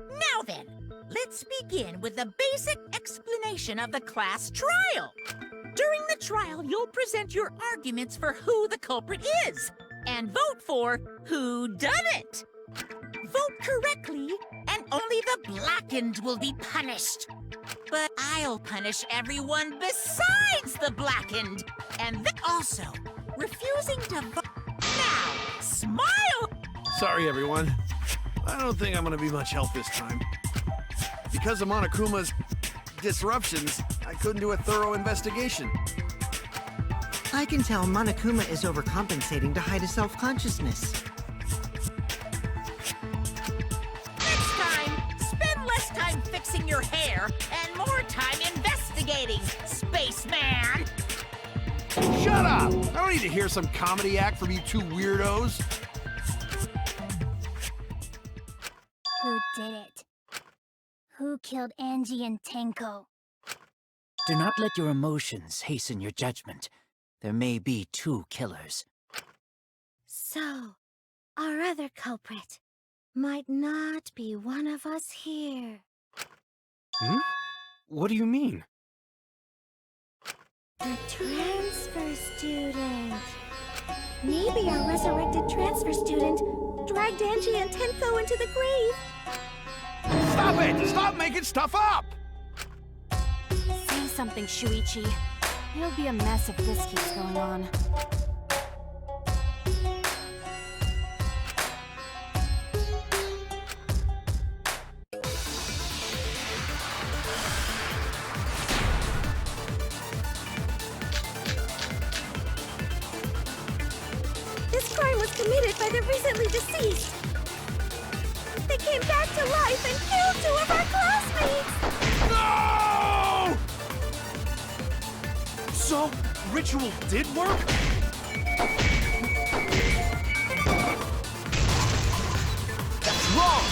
Now then, let's begin with the basic explanation of the class trial. During the trial, you'll present your arguments for who the culprit is, and vote for who done it. Vote correctly, and only the blackened will be punished. But I'll punish everyone besides the blackened, and then also refusing to vote. Now, smile! Sorry, everyone. I don't think I'm gonna be much help this time. Because of Monokuma's disruptions, I couldn't do a thorough investigation. I can tell Monokuma is overcompensating to hide his self-consciousness. Next time, spend less time fixing your hair and more time investigating, spaceman! Shut up! I don't need to hear some comedy act from you two weirdos. Who did it? Who killed Angie and Tenko? Do not let your emotions hasten your judgment. There may be two killers. So, our other culprit might not be one of us here. Hmm? What do you mean? The transfer student. Maybe our resurrected transfer student dragged Angie and Tenko into the grave. Stop it! Stop making stuff up! Say something, Shuichi. It'll be a mess if this keeps going on. This crime was committed by the recently deceased. They came back to life and killed two of our classmates! No! So, ritual did work? That's wrong!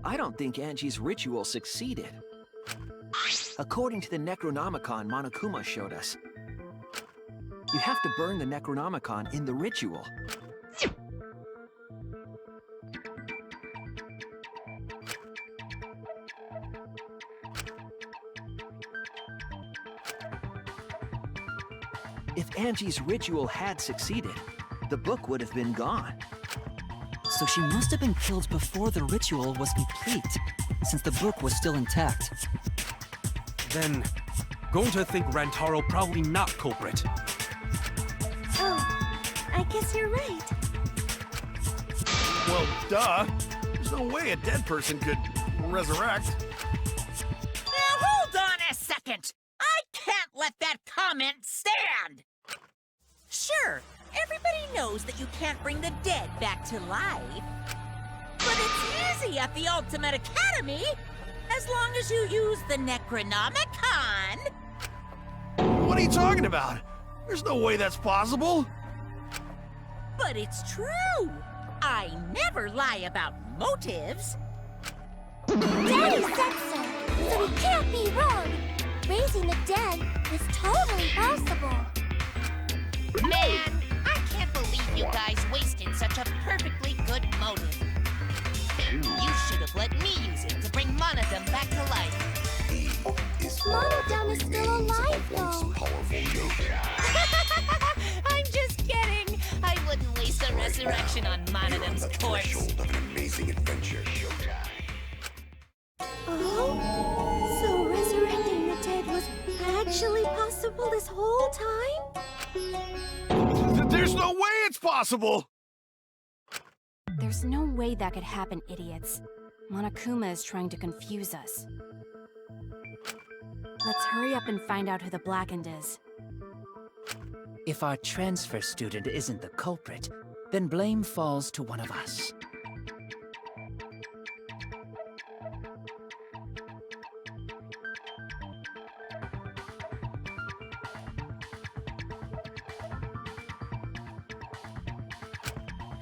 I don't think Angie's ritual succeeded. According to the Necronomicon Monokuma showed us, you have to burn the Necronomicon in the ritual. If Angie's ritual had succeeded, the book would have been gone. So she must have been killed before the ritual was complete, since the book was still intact. Then, going to think Rantaro probably not culprit. Oh, I guess you're right. Well, duh. There's no way a dead person could resurrect. Now hold on a second! I can't let that comment stand! Sure, everybody knows that you can't bring the dead back to life. But it's easy at the Ultimate Academy, as long as you use the Necronomicon. What are you talking about? There's no way that's possible. But it's true. I never lie about motives. Daddy said so he can't be wrong. Raising the dead is totally possible. Man, I can't believe you guys wasted such a perfectly good motive. You should have let me use it to bring Monodum back to life. Monodum is still alive, though. I'm just kidding. I wouldn't waste a resurrection on Monodum's corpse. Oh? So resurrecting the dead was actually possible this whole time? There's no way it's possible! There's no way that could happen, idiots. Monokuma is trying to confuse us. Let's hurry up and find out who the Blackened is. If our transfer student isn't the culprit, then blame falls to one of us.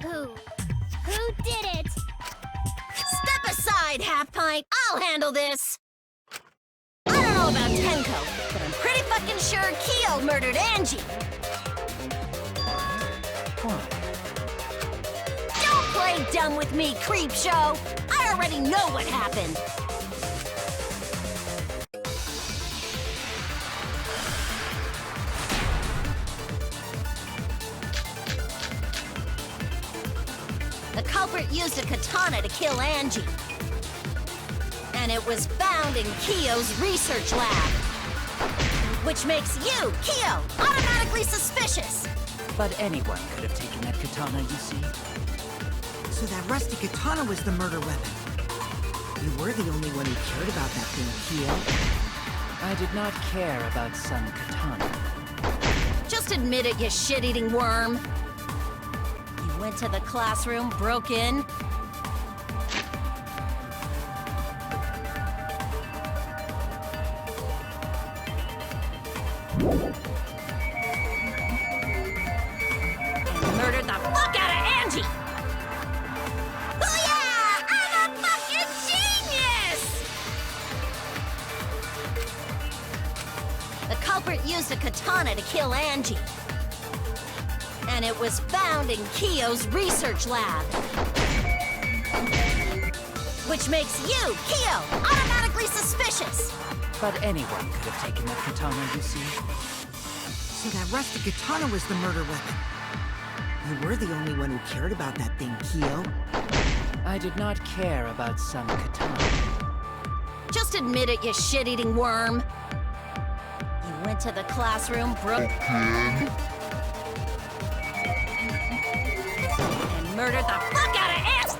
Who did it? Step aside, Half Pint. I'll handle this. I don't know about Tenko, but I'm pretty fucking sure Kyo murdered Angie. Why? Don't play dumb with me, Creepshow. I already know what happened. The culprit used a katana to kill Angie. And it was found in Kyo's research lab. Which makes you, Kyo, automatically suspicious. But anyone could have taken that katana, you see. So that rusty katana was the murder weapon. You were the only one who cared about that thing, Kyo. I did not care about some katana. Just admit it, you shit-eating worm. You went to the classroom, broke in. And murdered the fuck out of Angie! Booyah! I'm a fucking genius! The culprit used a katana to kill Angie. And it was found in Kyo's research lab. Which makes you, Kyo, automatically suspicious. But anyone could have taken that katana, you see. So that rusty katana was the murder weapon. You were the only one who cared about that thing, Kyo. I did not care about some katana. Just admit it, you shit-eating worm. You went to the classroom, broke in. And murdered the fuck out of Ants!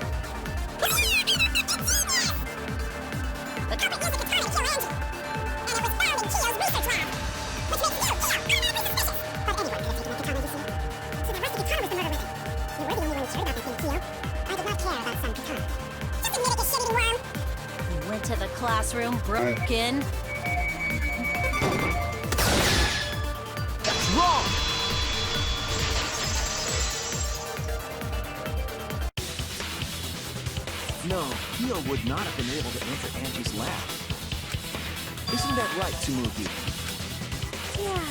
The culprit used a katana to kill Angie. And it was found in Kyo's research lab. Which makes you, Kyo, automatically suspicious. But anyone could have taken that katana, you see. So that rusty katana was the murder weapon. You were the only one who cared about that thing, Kyo. I did not care about some katana. Just admit it, you shit-eating worm. You went to the classroom, broke in. That's wrong! No, Kyo would not have been able to enter Angie's lab. Isn't that right, Tsumugi? Yeah.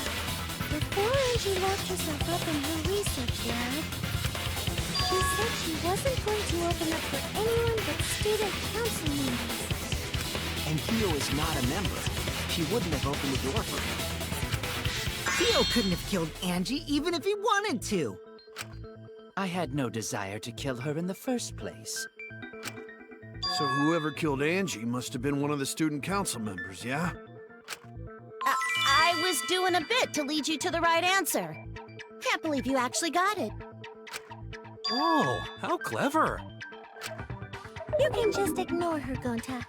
Before Angie locked herself up in her research lab, she said she wasn't going to open up for anyone but student council members. And Kyo is not a member. She wouldn't have opened the door for him. Kyo couldn't have killed Angie even if he wanted to. I had no desire to kill her in the first place. So whoever killed Angie must have been one of the student council members, yeah? I was doing a bit to lead you to the right answer. Can't believe you actually got it. Oh, how clever! You can just ignore her, Gonta.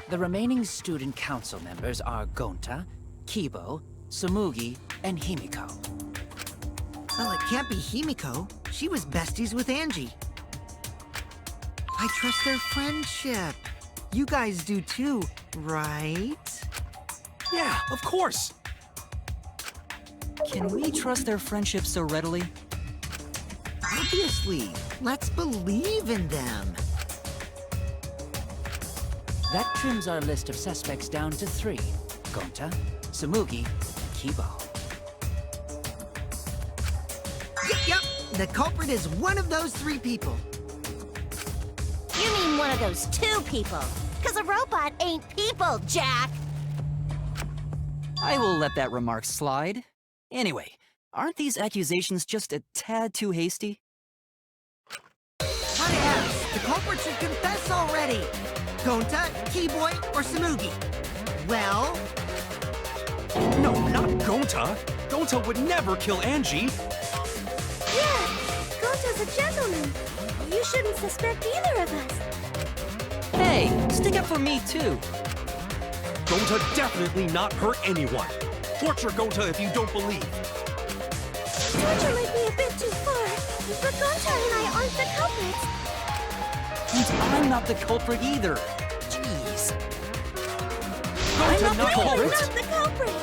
The remaining student council members are Gonta, Kibo, Tsumugi, and Himiko. Well, it can't be Himiko. She was besties with Angie. I trust their friendship. You guys do too, right? Yeah, of course! Can we trust their friendship so readily? Obviously. Let's believe in them. That trims our list of suspects down to 3. Gonta, Tsumugi, and Kibo. Yep. The culprit is one of those 3 people. You mean one of those 2 people? Because a robot ain't people, Jack! I will let that remark slide. Anyway, aren't these accusations just a tad too hasty? What else? The culprit should confess already. Gonta, Keyboy, or Tsumugi? Well, No, not Gonta! Gonta would never kill Angie! Yeah, Gonta's a gentleman. You shouldn't suspect either of us. Hey, stick up for me too. Gonta definitely not hurt anyone! Torture Gonta if you don't believe! torture might be a bit too far, but Gontar and I aren't the culprits. And I'm not the culprit either. Jeez. I'm not the I'm culprit. not the culprit.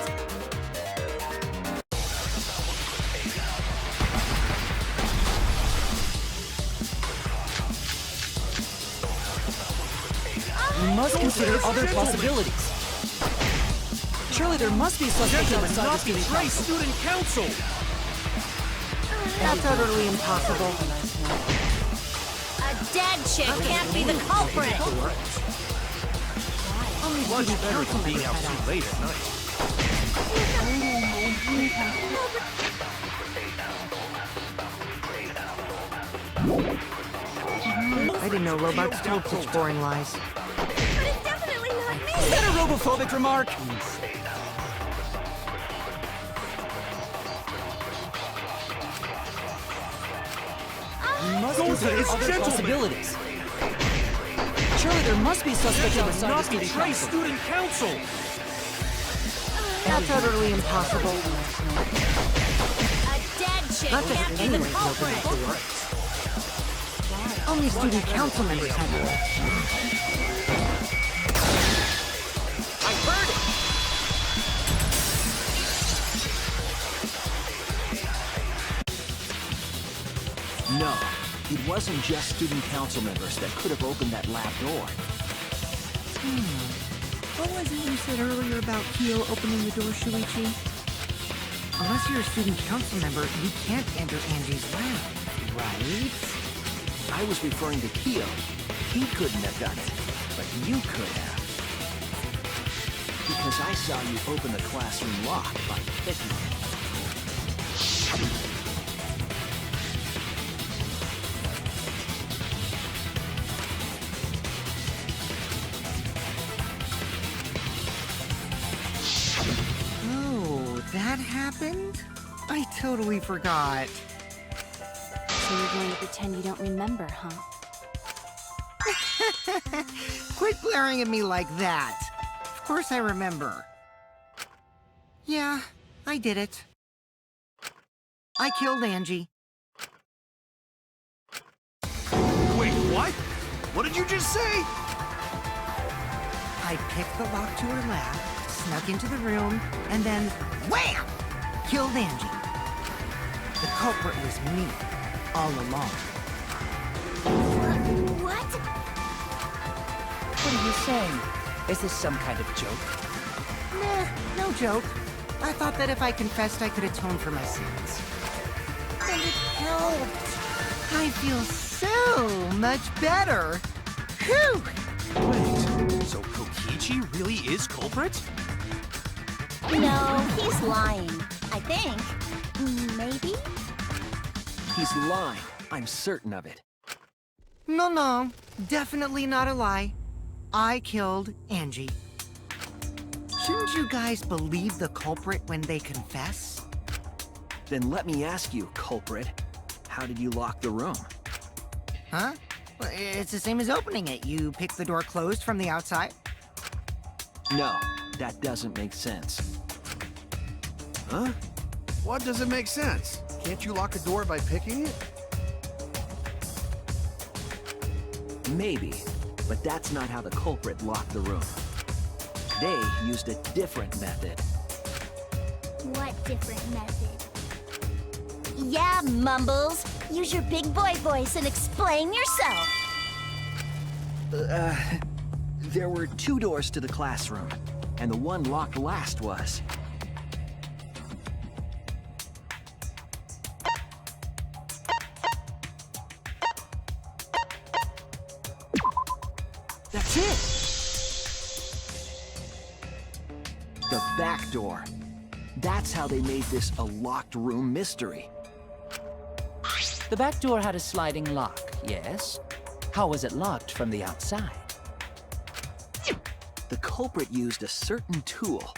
We must consider other possibilities. Surely there must be suspects outside the student council. student council! That's utterly impossible. A dead chick can't be the culprit. Only Much student better council than being members out had too late at night. I didn't know robots told such boring lies. But it's definitely not me. Is that a robophobic remark? We must consider it's other gentlemen. possibilities. Surely there must be suspects outside the Not student betray council. student council! That's utterly impossible. A dead chick Not that can't be the anyone can open culprit. that door. Only student council members had it. I heard it! No, it wasn't just student council members that could have opened that lab door. What was it you said earlier about Kyo opening the door, Shuichi? Unless you're a student council member, you can't enter Angie's lab, right? I was referring to Kyo. He couldn't have done it, but you could have. Because I saw you open the classroom lock by picking it. Oh, that happened? I totally forgot. So you're going to pretend you don't remember, huh? Quit glaring at me like that. Of course I remember. Yeah, I did it. I killed Angie. Wait, what? What did you just say? I picked the lock to her lab, snuck into the room, and then wham! Killed Angie. The culprit was me, all along. What? What are you saying? Is this some kind of joke? Nah, no joke. I thought that if I confessed, I could atone for my sins. And it helped. I feel so much better. Whew! Wait, so Kokichi really is culprit? No, he's lying. I think. Maybe? He's lying. I'm certain of it. No, definitely not a lie. I killed Angie. Shouldn't you guys believe the culprit when they confess? Then let me ask you, culprit. How did you lock the room? Huh? Well, it's the same as opening it. You pick the door closed from the outside. No, that doesn't make sense. Huh? What doesn't make sense? Can't you lock a door by picking it? Maybe, but that's not how the culprit locked the room. They used a different method. What different method? Yeah, Mumbles. Use your big boy voice and explain yourself. There were 2 doors to the classroom, and the one locked last was... That's it! The back door. That's how they made this a locked room mystery. The back door had a sliding lock, yes? How was it locked from the outside? The culprit used a certain tool.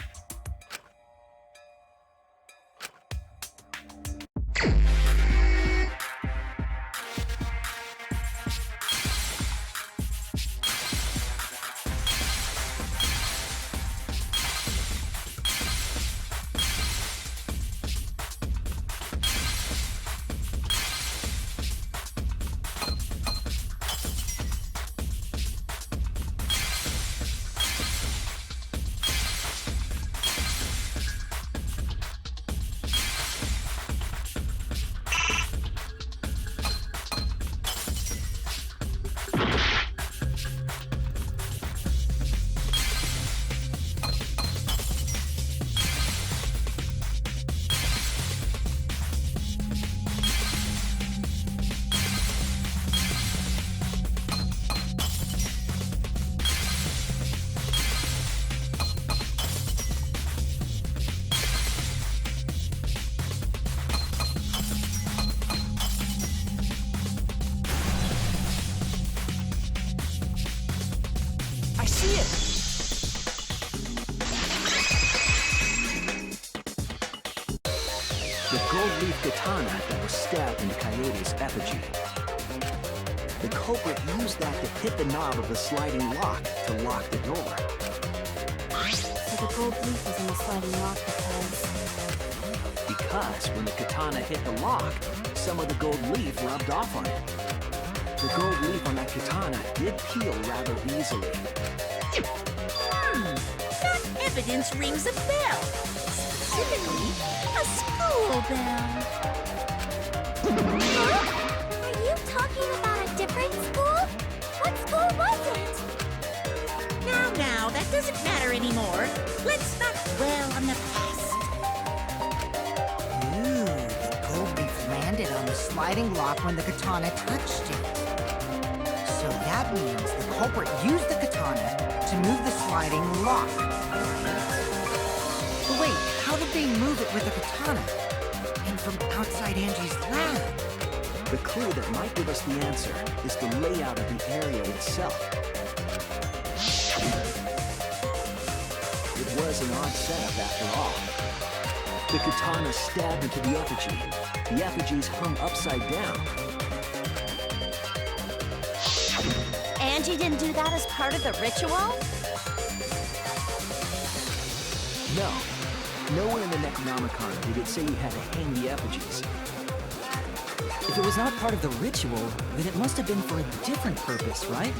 The gold leaf katana that was stabbed into Kaede's effigy. The culprit used that to hit the knob of the sliding lock to lock the door. So the gold leaf was in the sliding lock Because when the katana hit the lock, some of the gold leaf rubbed off on it. The gold leaf on that katana did peel rather easily. That evidence rings a bell. Specifically, a school bell. Are you talking about a different school? What school was it? Now, that doesn't matter anymore. Let's not dwell on the past. Ooh, the gold leaf landed on the sliding lock when the katana touched it. So that means the culprit used the katana to move the sliding lock. But wait, how did they move it with the katana? And from outside Angie's lab? The clue that might give us the answer is the layout of the area itself. It was an odd setup after all. The katana stabbed into the effigy. The effigies hung upside down. Angie didn't do that as part of the ritual? No. Nowhere in the Necronomicon did it say you had to hang the effigies. If it was not part of the ritual, then it must have been for a different purpose, right?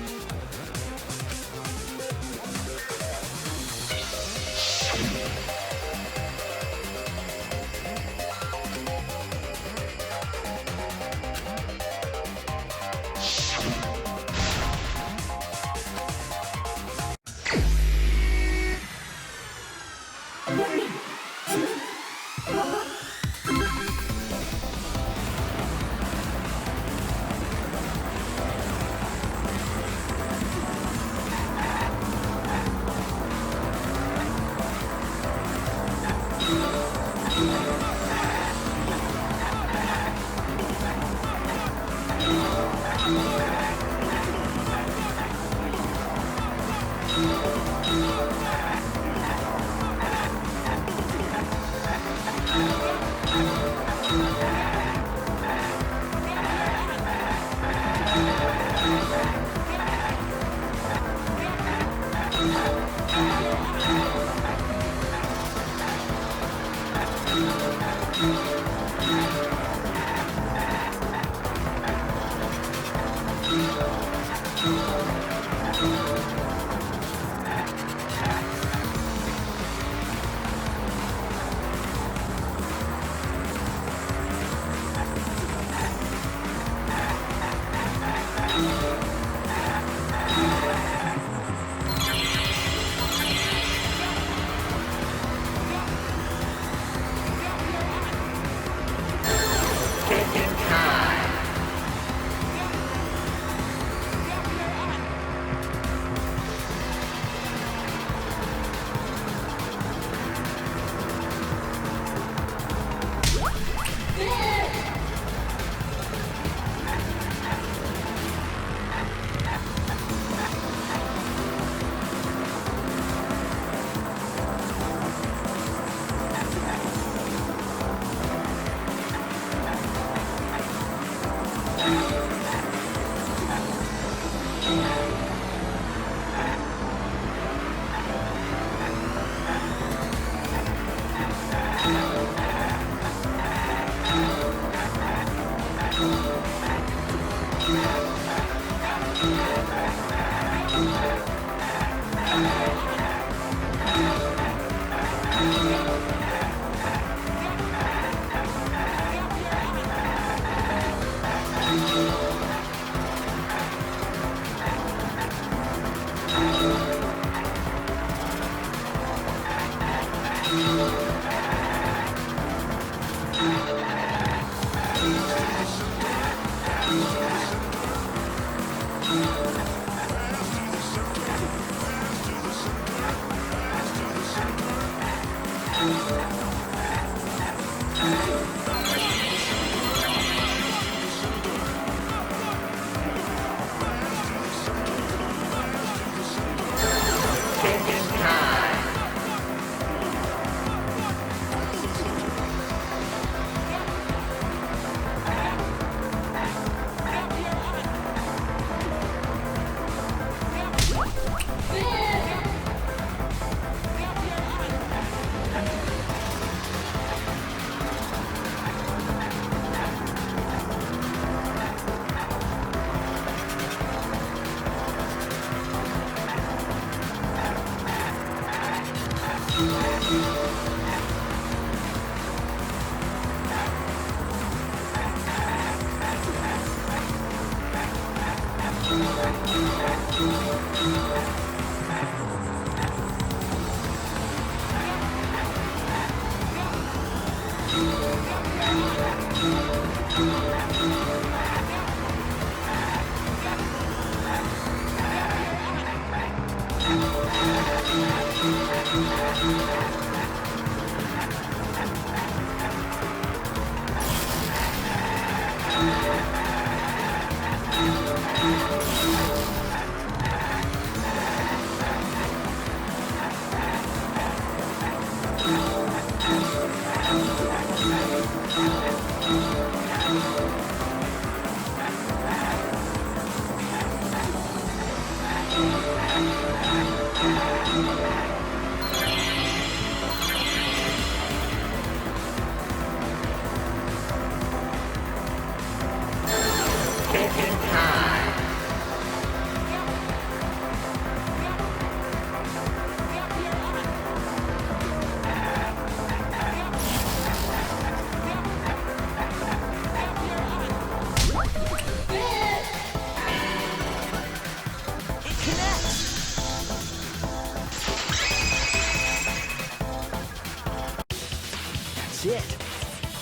It.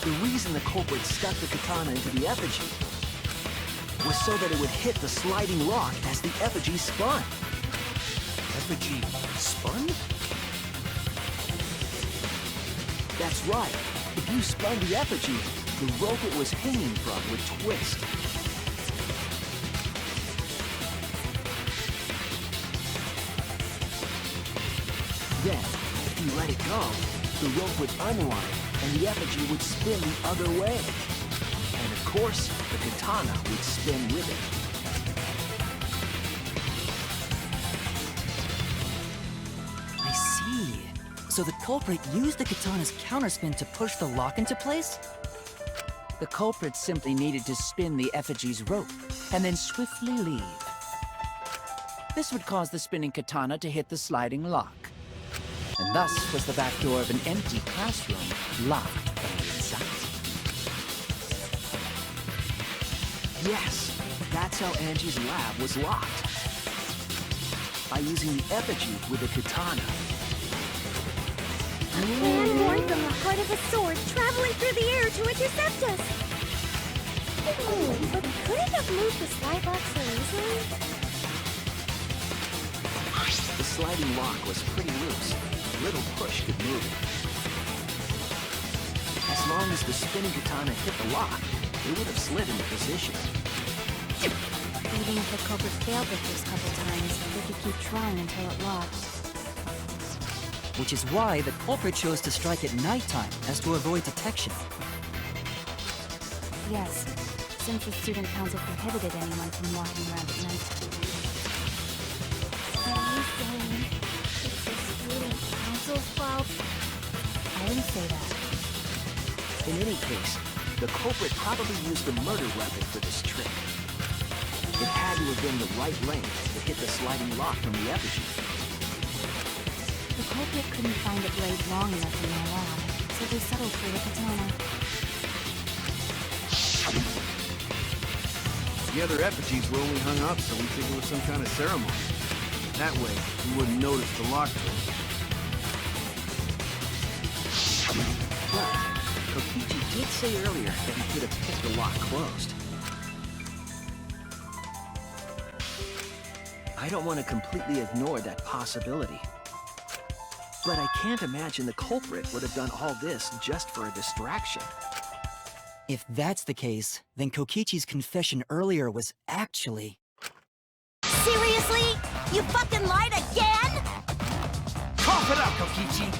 The reason the culprit stuck the katana into the effigy was so that it would hit the sliding lock as the effigy spun. Effigy spun? That's right. If you spun the effigy, the rope it was hanging from would twist. Then, if you let it go, the rope would unwind and the effigy would spin the other way. And of course, the katana would spin with it. I see. So the culprit used the katana's counterspin to push the lock into place? The culprit simply needed to spin the effigy's rope and then swiftly leave. This would cause the spinning katana to hit the sliding lock. And thus was the back door of an empty classroom locked from the inside. Yes, that's how Angie's lab was locked. By using the effigy with a katana. A man born from the heart of a sword traveling through the air to intercept us. But could it have moved the slide lock so easily? The sliding lock was pretty loose. Little push could move it. As long as the spinning katana hit the lock, it would have slid into position. Even if the culprit failed the first couple times, they could keep trying until it locked. Which is why the culprit chose to strike at nighttime as to avoid detection. Yes, since the student council prohibited anyone from walking around at night. Are you saying it's the student council's fault? I didn't say that. In any case, the culprit probably used the murder weapon for this trick. It had to have been the right length to hit the sliding lock from the effigy. The culprit couldn't find a blade long enough in their lab, so they settled for the katana. The other effigies were only hung up so we think it was some kind of ceremony. That way, we wouldn't notice the lock trick. But Kokichi did say earlier that he could have kept the lock closed. I don't want to completely ignore that possibility. But I can't imagine the culprit would have done all this just for a distraction. If that's the case, then Kokichi's confession earlier was actually... Seriously? You fucking lied again? Cough it up, Kokichi!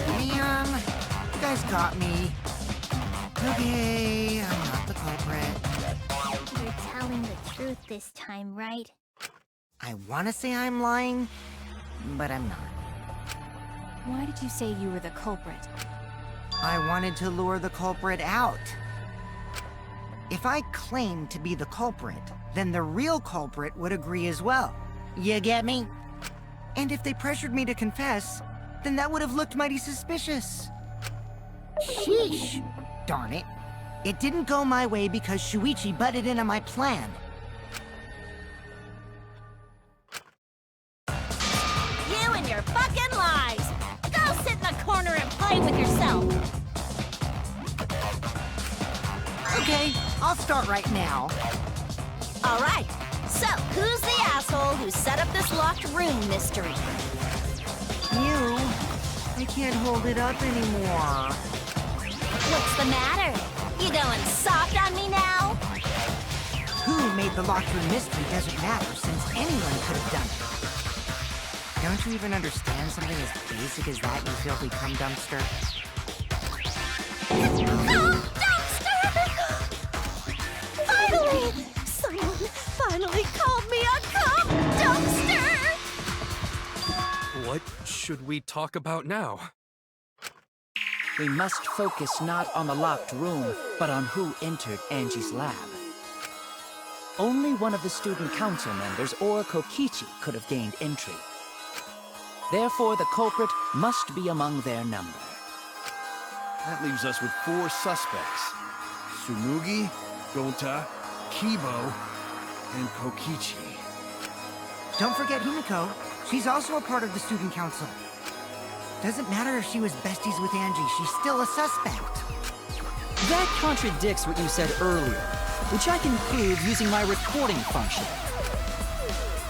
Man, you guys got me. Okay, I'm not the culprit. You're telling the truth this time, right? I want to say I'm lying, but I'm not. Why did you say you were the culprit? I wanted to lure the culprit out. If I claimed to be the culprit, then the real culprit would agree as well. You get me? And if they pressured me to confess, then that would have looked mighty suspicious. Sheesh. Darn it. It didn't go my way because Shuichi butted in on my plan. You and your fucking lies! Go sit in the corner and play with yourself! Okay, I'll start right now. All right. So, who's the asshole who set up this locked room mystery? You. I can't hold it up anymore. What's the matter? You going soft on me now? Who made the locked room mystery doesn't matter, since anyone could have done it. Don't you even understand something as basic as that, you filthy cum dumpster? Cum dumpster! Finally! Someone finally called me a cum dumpster! What should we talk about now? We must focus not on the locked room, but on who entered Angie's lab. Only one of the student council members or Kokichi could have gained entry. Therefore, the culprit must be among their number. That leaves us with 4 suspects. Tsumugi, Gonta, Kibo, and Kokichi. Don't forget Himiko. She's also a part of the student council. Doesn't matter if she was besties with Angie, she's still a suspect. That contradicts what you said earlier, which I can prove using my recording function.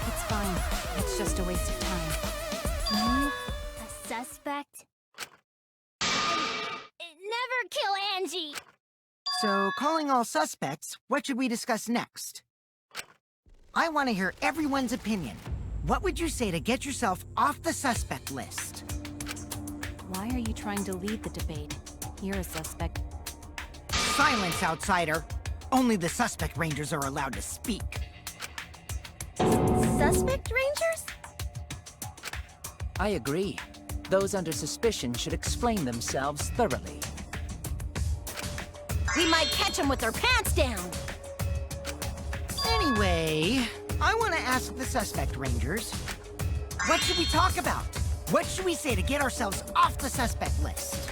It's fine. It's just a waste of time. You, a suspect? Never kill Angie! So, calling all suspects, what should we discuss next? I want to hear everyone's opinion. What would you say to get yourself off the suspect list? Why are you trying to lead the debate? You're a suspect. Silence, outsider! Only the suspect rangers are allowed to speak. Suspect rangers? I agree. Those under suspicion should explain themselves thoroughly. We might catch them with their pants down! Anyway, I want to ask the suspect rangers, what should we talk about? What should we say to get ourselves off the suspect list?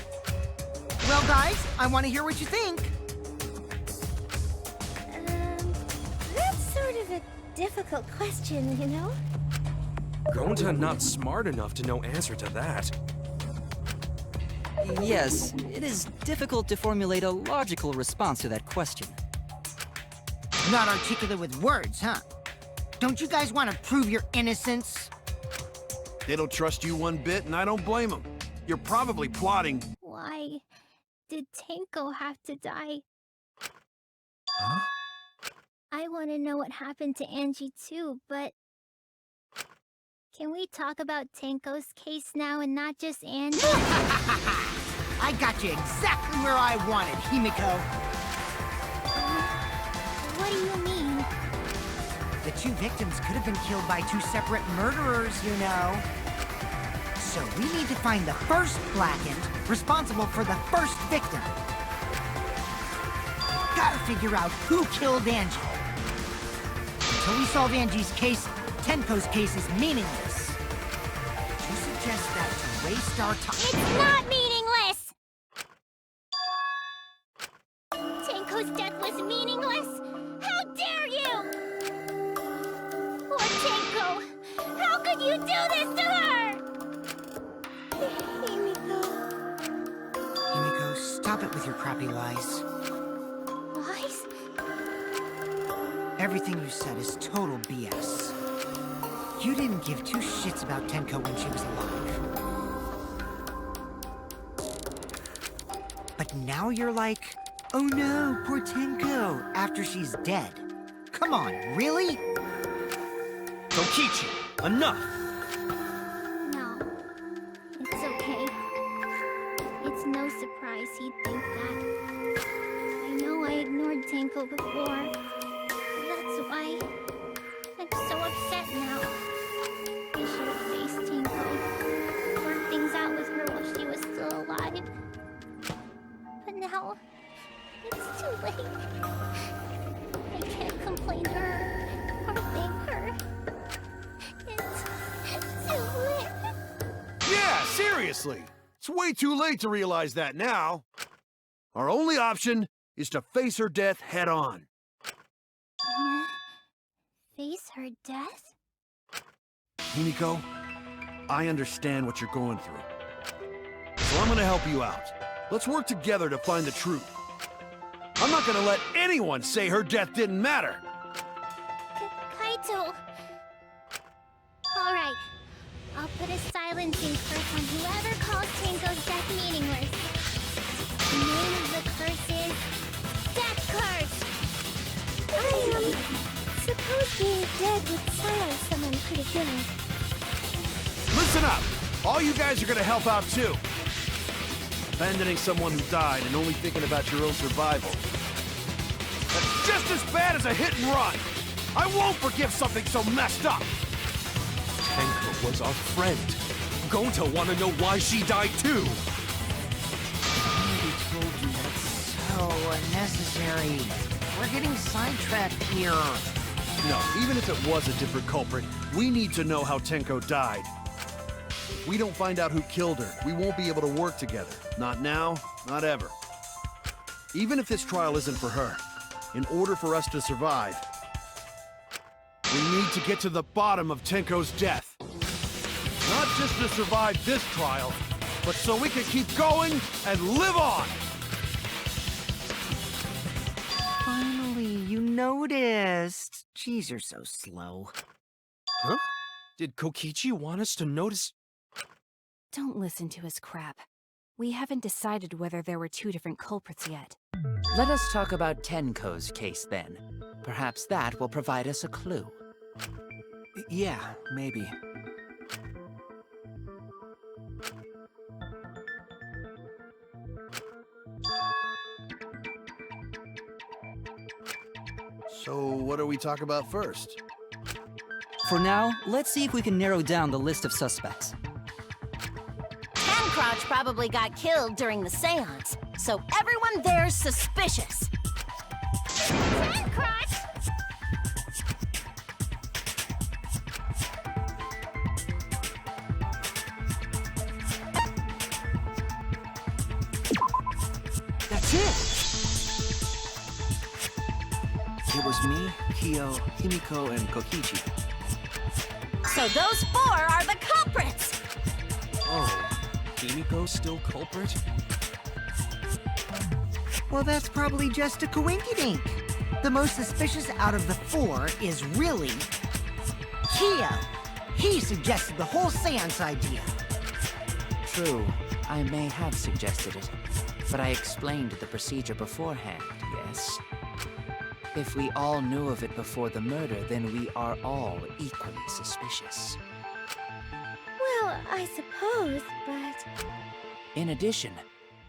Well, guys, I want to hear what you think. That's sort of a difficult question, you know? Gonta not smart enough to know answer to that. Yes, it is difficult to formulate a logical response to that question. Not articulate with words, huh? Don't you guys want to prove your innocence? They don't trust you one bit, and I don't blame them. You're probably plotting. Why did Tenko have to die? Huh? I want to know what happened to Angie too, but... Can we talk about Tenko's case now and not just Angie? I got you exactly where I wanted, Himiko. What do you mean? The 2 victims could have been killed by 2 separate murderers, you know. So we need to find the first Blackened responsible for the first victim. Gotta figure out who killed Angie. Until we solve Angie's case, Tenko's case is meaningless. Would you suggest that to waste our time? It's not meaningless! Tenko's death was meaningless? How dare you! Poor Tenko! How could you do this to her? Himiko, stop it with your crappy lies. Lies? Everything you said is total BS. You didn't give 2 shits about Tenko when she was alive. But now you're like, oh no, poor Tenko, after she's dead. Come on, really? Kokichi, enough! No. It's okay. It's no surprise he'd think that. I know I ignored Tenko before. That's why I'm so upset now. I should have faced Tenko. Worked things out with her while she was still alive. But now, it's too late. I can't complain her or thank her. It's too late. Yeah, seriously! It's way too late to realize that now. Our only option is to face her death head on. Face her death? Himiko, I understand what you're going through. So I'm gonna help you out. Let's work together to find the truth. I'm not gonna let anyone say her death didn't matter. Kaito. Alright. I'll put a silencing curse on whoever calls Tenko's death meaningless. The name of the curse is... Death Curse! I suppose being dead would silence someone pretty good. Listen up! All you guys are gonna help out too. Abandoning someone who died and only thinking about your own survival. That's just as bad as a hit and run! I won't forgive something so messed up! Tenko was our friend. Gonta wanna know why she died too. I told you that's so unnecessary. We're getting sidetracked here. No, even if it was a different culprit, we need to know how Tenko died. If we don't find out who killed her, we won't be able to work together. Not now, not ever. Even if this trial isn't for her, in order for us to survive, we need to get to the bottom of Tenko's death. Not just to survive this trial, but so we can keep going and live on! Finally, you noticed. Jeez, you're so slow. Huh? Did Kokichi want us to notice? Don't listen to his crap. We haven't decided whether there were two different culprits yet. Let us talk about Tenko's case then. Perhaps that will provide us a clue. Yeah, maybe. So, what do we talk about first? For now, let's see if we can narrow down the list of suspects. Crotch probably got killed during the seance, so everyone there's suspicious. Crotch! That's it! It was me, Kyo, Himiko, and Kokichi. So those four are the culprits! Oh. Himiko still culprit? Well, that's probably just a coinkydink. The most suspicious out of the four is really... Kyo. He suggested the whole seance idea. True, I may have suggested it, but I explained the procedure beforehand, yes? If we all knew of it before the murder, then we are all equally suspicious. Well, I suppose, but... In addition,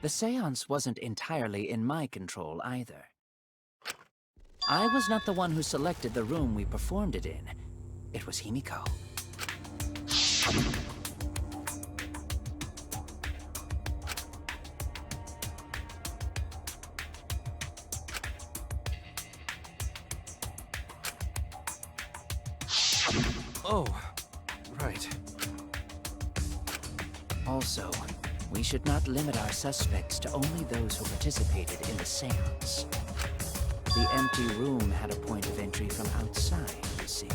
the seance wasn't entirely in my control either. I was not the one who selected the room we performed it in. It was Himiko. Oh, right. Also, we should not limit our suspects to only those who participated in the seance. The empty room had a point of entry from outside, you see.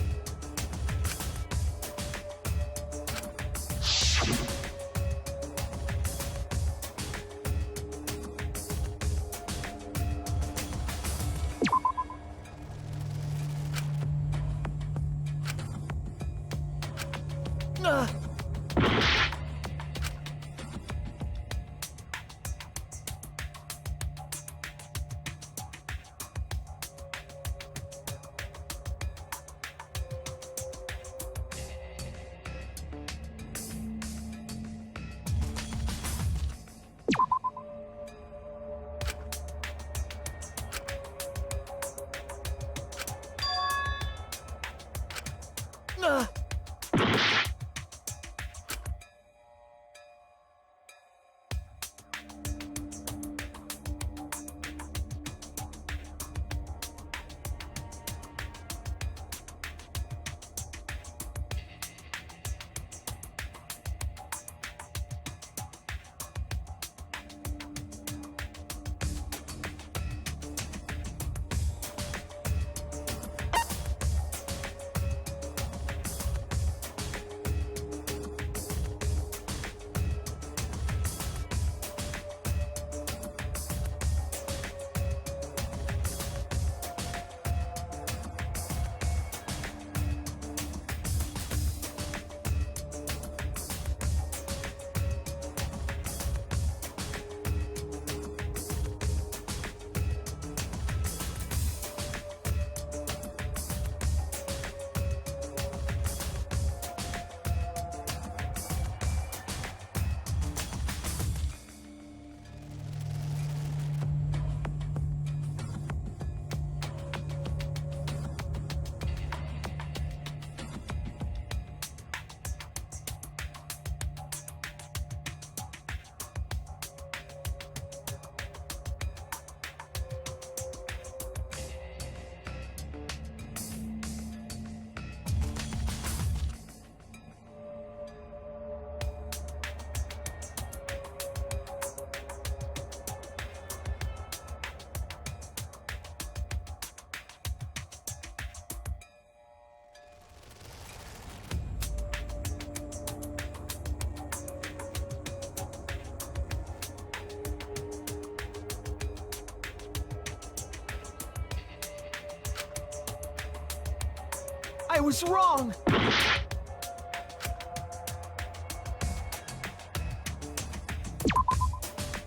I was wrong!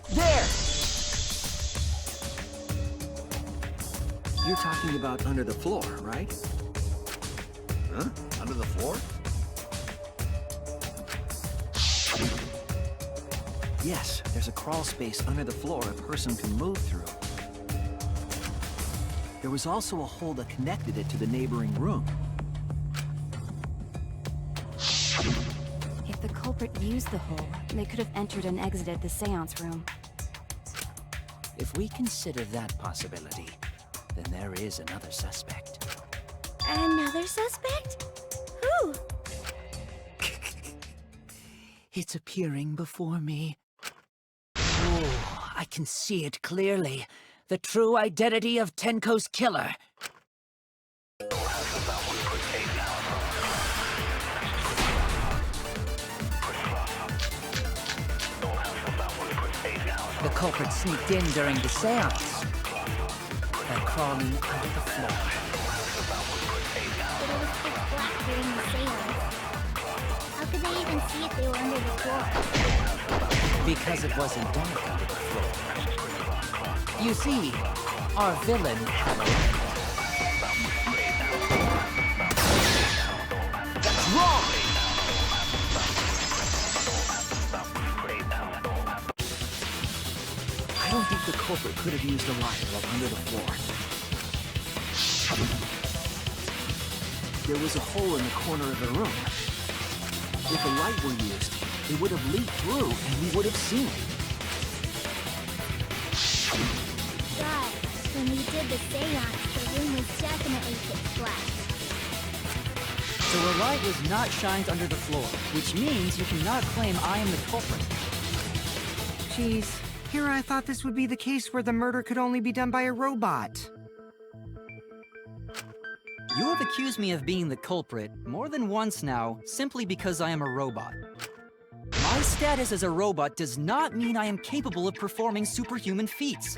There! You're talking about under the floor, right? Huh? Under the floor? Yes, there's a crawl space under the floor a person can move through. There was also a hole that connected it to the neighboring room. If the culprit used the hole, they could have entered and exited the seance room. If we consider that possibility, then there is another suspect. Another suspect? Who? It's appearing before me. Oh, I can see it clearly. The true identity of Tenko's killer. The culprit sneaked in during the seance by crawling under the floor. But it was pitch black during the seance. How could they even see if they were under the floor? Because it wasn't dark under the floor. You see, our villain had a... That's wrong! I don't think the culprit could have used a light while under the floor. There was a hole in the corner of the room. If a light were used, it would have leaked through and we would have seen it. But when we did the seance, the room was definitely pitch black. So a light was not shined under the floor, which means you cannot claim I am the culprit. Jeez, here I thought this would be the case where the murder could only be done by a robot. You have accused me of being the culprit more than once now, simply because I am a robot. My status as a robot does not mean I am capable of performing superhuman feats.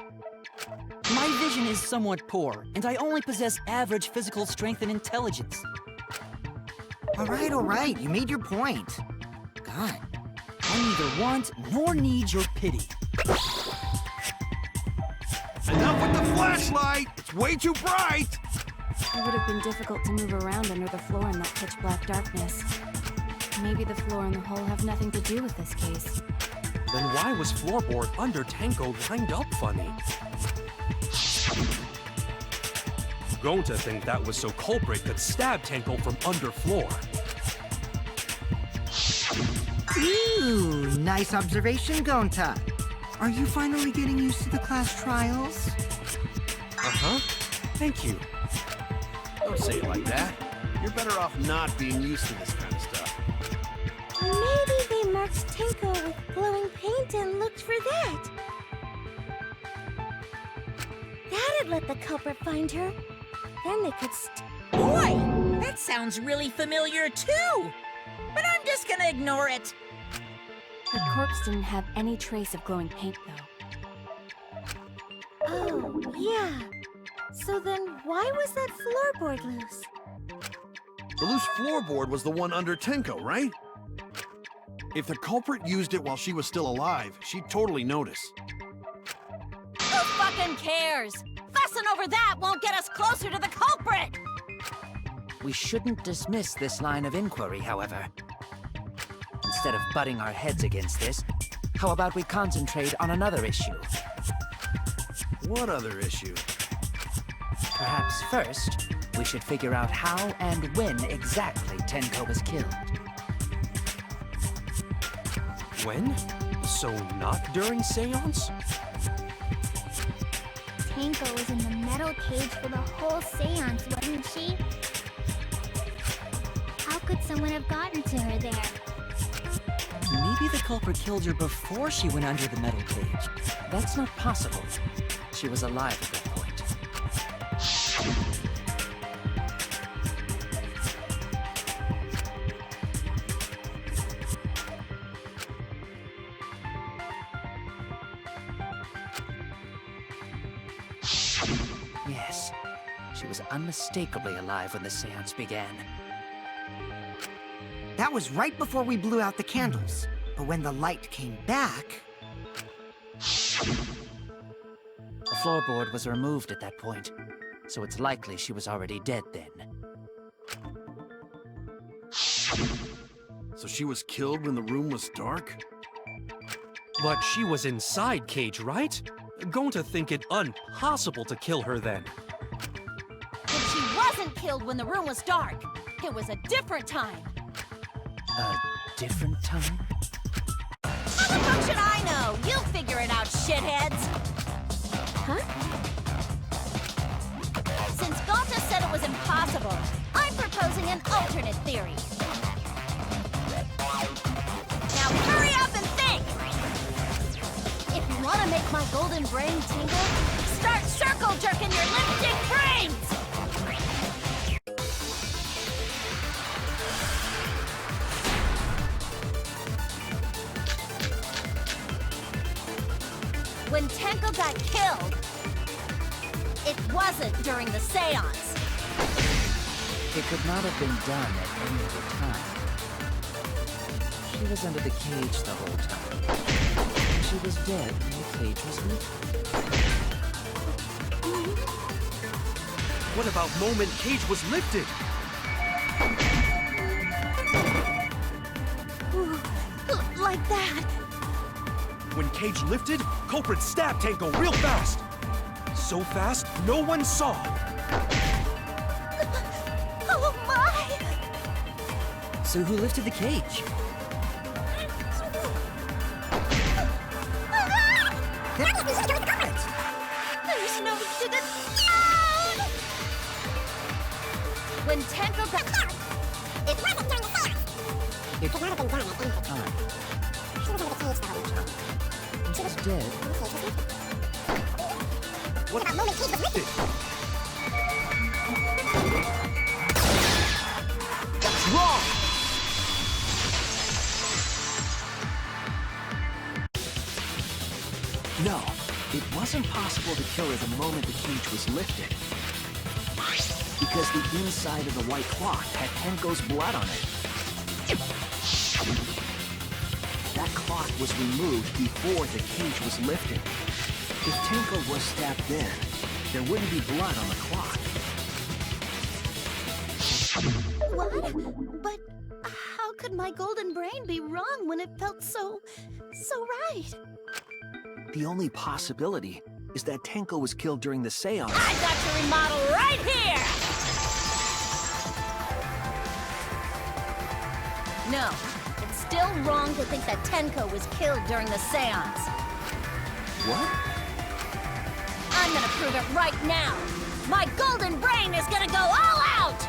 My vision is somewhat poor, and I only possess average physical strength and intelligence. All right, you made your point. God. I neither want nor need your pity. Enough with the flashlight! It's way too bright! It would have been difficult to move around under the floor in that pitch-black darkness. Maybe the floor and the hole have nothing to do with this case. Then why was floorboard under Tenko lined up funny? Going to think that was so culprit could stab Tenko from under floor. Ooh, nice observation, Gonta. Are you finally getting used to the class trials? Uh-huh. Thank you. Don't say it like that. You're better off not being used to this kind of stuff. Maybe they marked Tenko with glowing paint and looked for that. That'd let the culprit find her. Then they could Boy, that sounds really familiar too. But I'm just gonna ignore it. The corpse didn't have any trace of glowing paint, though. Oh, yeah. So then why was that floorboard loose? The loose floorboard was the one under Tenko, right? If the culprit used it while she was still alive, she'd totally notice. Who fucking cares? Fussing over that won't get us closer to the culprit! We shouldn't dismiss this line of inquiry, however. Instead of butting our heads against this, how about we concentrate on another issue? What other issue? Perhaps first, we should figure out how and when exactly Tenko was killed. When? So not during seance? Tenko was in the metal cage for the whole seance, wasn't she? How could someone have gotten to her there? Maybe the culprit killed her before she went under the metal cage. That's not possible. She was alive at that point. Yes, She was unmistakably alive when the seance began. That was right before we blew out the candles. But when the light came back... The floorboard was removed at that point, so it's likely she was already dead then. So she was killed when the room was dark? But she was inside Cage, right? Going to think it impossible to kill her then. And she wasn't killed when the room was dark. It was a different time. A different time? How the fuck should I know? You figure it out, shitheads. Huh? Since Galta said it was impossible, I'm proposing an alternate theory. Now hurry up and think! If you want to make my golden brain tingle, start circle jerking your lipstick brains! When Tenko got killed, it wasn't during the seance. It could not have been done at any other time. She was under the cage the whole time. She was dead when the cage was lifted. What about moment Cage was lifted? Like that. When Cage lifted, culprit stabbed Tenko real fast. So fast, no one saw. Oh my! So who lifted the cage? There's no down! When Tenko got killed, it wasn't during the seance. It Could not have been done at any other time. She was under the cage the whole time. She was dead. What about moment Cage was lifted? That's wrong! No, it wasn't possible to kill her the moment the cage was lifted. Because the inside of the white cloth had Tenko's blood on it. That cloth was removed before the cage was lifted. If Tenko was stabbed then, there wouldn't be blood on the cloth. What? But how could my golden brain be wrong when it felt so right? The only possibility is that Tenko was killed during the seance. I got your remodel right here! No, it's still wrong to think that Tenko was killed during the seance. What? I'm gonna prove it right now. My golden brain is gonna go all out!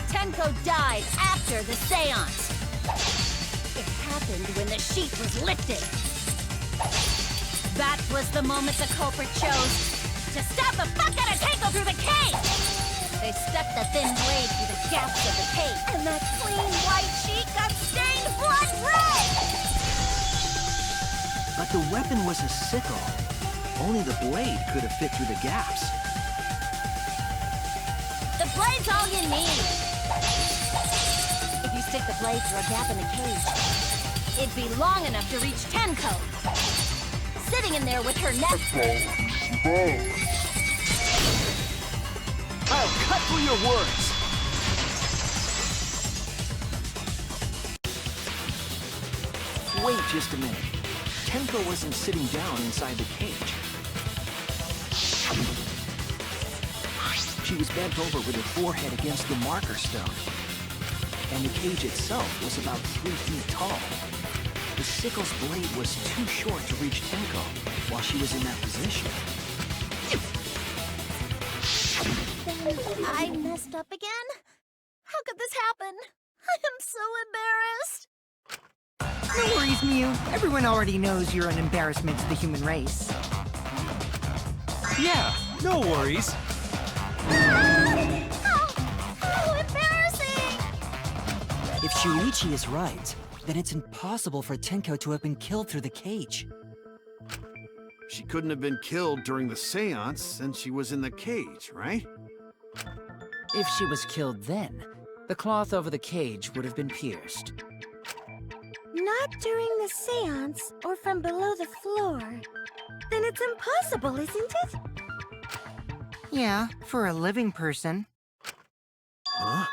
Tenko died after the seance. It happened when the sheet was lifted. That was the moment the culprit chose to stab the fuck out of Tenko through the cage! They stuck the thin blade through the gaps of the cage, and that clean white sheet got stained blood red! But the weapon was a sickle. Only the blade could have fit through the gaps. The blade's all you need. If you stick the blade through a gap in the cage, it'd be long enough to reach Tenko. Sitting in there with her neck. I'll cut through your words! Wait just a minute. Tenko wasn't sitting down inside the cage. She was bent over with her forehead against the marker stone. And the cage itself was about 3 feet tall. The sickle's blade was too short to reach Tenko while she was in that position. Then I messed up again? How could this happen? I am so embarrassed. No worries, Mew. Everyone already knows you're an embarrassment to the human race. Yeah, no worries. How embarrassing! Shuichi is right, then it's impossible for Tenko to have been killed through the cage. She couldn't have been killed during the seance since she was in the cage, right? If she was killed then, the cloth over the cage would have been pierced. Not during the seance or from below the floor. Then it's impossible, isn't it? Yeah, for a living person. Huh?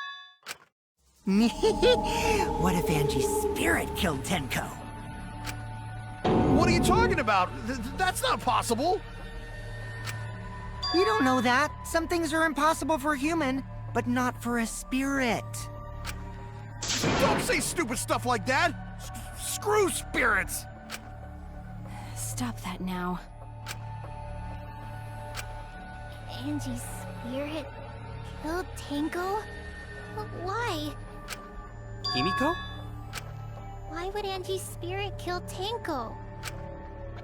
What if Angie's spirit killed Tenko? What are you talking about? That's not possible! You don't know that. Some things are impossible for a human, but not for a spirit. Don't say stupid stuff like that! Screw spirits! Stop that now. Angie's spirit killed Tenko? Why? Himiko? Why would Angie's spirit kill Tenko?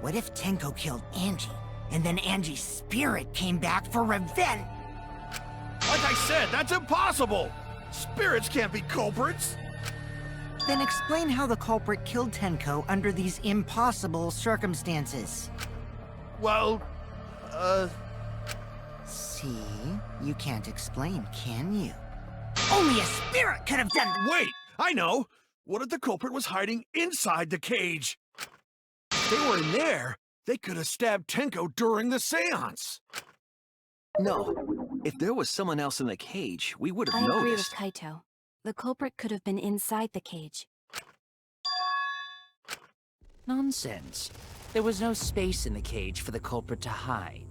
What if Tenko killed Angie, and then Angie's spirit came back for revenge? Like I said, that's impossible! Spirits can't be culprits! Then explain how the culprit killed Tenko under these impossible circumstances. Well, See? You can't explain, can you? Only a spirit could have done— Wait! I know! What if the culprit was hiding inside the cage? If they were in there, they could have stabbed Tenko during the seance! No. If there was someone else in the cage, we would I have agree with noticed. Kaito. The culprit could have been inside the cage. Nonsense. There was no space in the cage for the culprit to hide.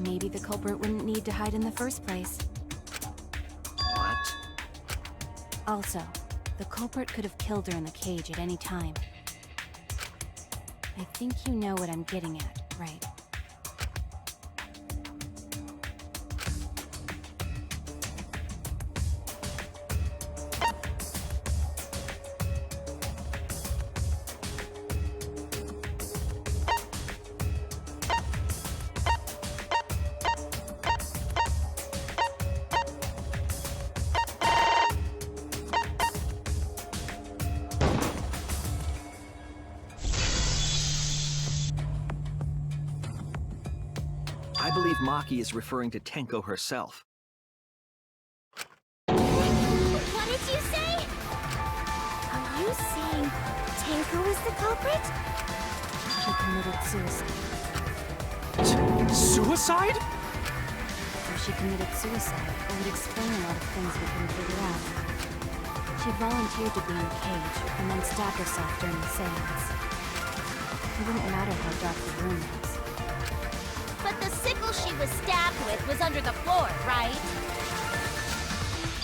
Maybe the culprit wouldn't need to hide in the first place. What? Also, the culprit could have killed her in the cage at any time. I think you know what I'm getting at, right? I believe Maki is referring to Tenko herself. What did you say? Are you saying Tenko is the culprit? She committed suicide. Suicide? If she committed suicide, it would explain a lot of things we couldn't figure out. She volunteered to be in the cage, and then stabbed herself during the seance. It wouldn't matter how dark the room was. But the sickle she was stabbed with was under the floor, right?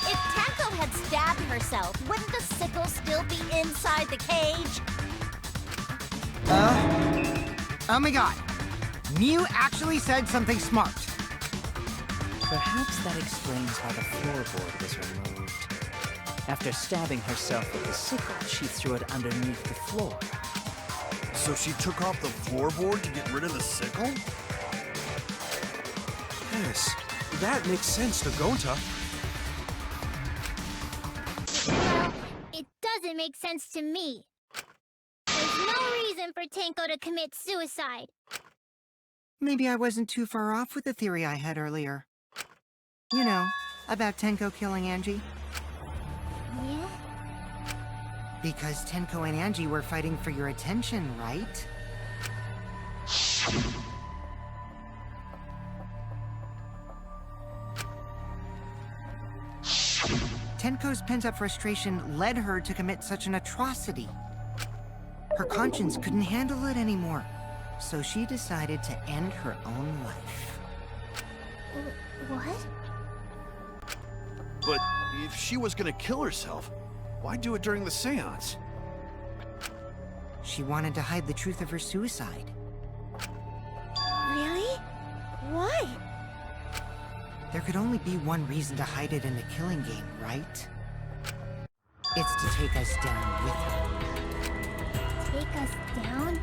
If Tenko had stabbed herself, wouldn't the sickle still be inside the cage? Oh my god. Mew actually said something smart. Perhaps that explains why the floorboard was removed. After stabbing herself with the sickle, she threw it underneath the floor. So she took off the floorboard to get rid of the sickle? Yes, that makes sense to Gonta. Well, it doesn't make sense to me. There's no reason for Tenko to commit suicide. Maybe I wasn't too far off with the theory I had earlier. You know, about Tenko killing Angie. Yeah? Because Tenko and Angie were fighting for your attention, right? Tenko's pent-up frustration led her to commit such an atrocity. Her conscience couldn't handle it anymore, so she decided to end her own life. What? But if she was gonna kill herself, why do it during the seance? She wanted to hide the truth of her suicide. Really? Why? There could only be one reason to hide it in a killing game, right? It's to take us down with her. Take us down?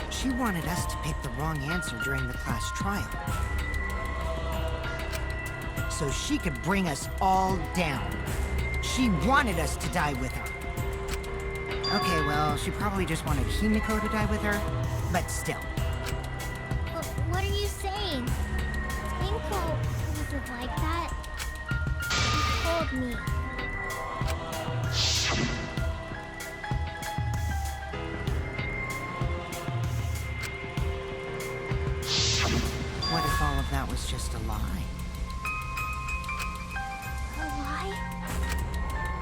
She wanted us to pick the wrong answer during the class trial. so she could bring us all down. She wanted us to die with her. Okay, well, she probably just wanted Himiko to die with her, but still. What are you saying? Tenko wasn't like that. He told me. What if all of that was just a lie? A lie?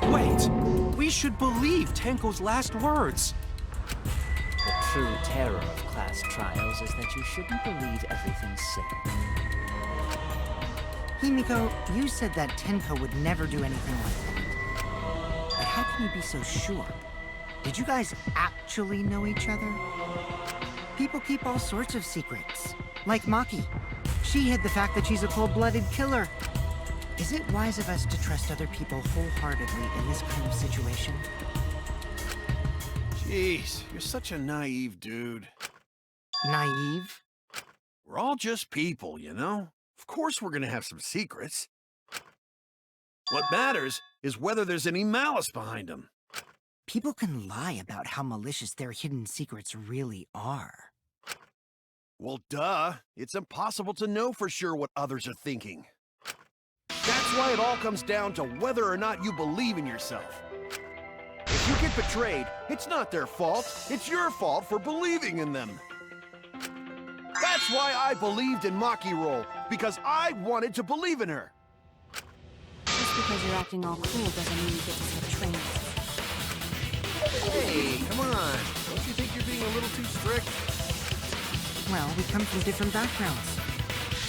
Wait! We should believe Tenko's last words. The true terror of class trials is that you shouldn't believe everything said. Himiko, you said that Tenko would never do anything like that. But how can you be so sure? Did you guys actually know each other? People keep all sorts of secrets. Like Maki. She hid the fact that she's a cold-blooded killer. Is it wise of us to trust other people wholeheartedly in this kind of situation? Jeez, you're such a naive dude. Naive? We're all just people, you know? Of course we're gonna have some secrets. What matters is whether there's any malice behind them. People can lie about how malicious their hidden secrets really are. Well, duh. It's impossible to know for sure what others are thinking. That's why it all comes down to whether or not you believe in yourself. If you get betrayed, it's not their fault. It's your fault for believing in them. That's why I believed in Maki Roll, because I wanted to believe in her. Just because you're acting all cool doesn't mean you get to skip training. Hey, come on. Don't you think you're being a little too strict? Well, we come from different backgrounds.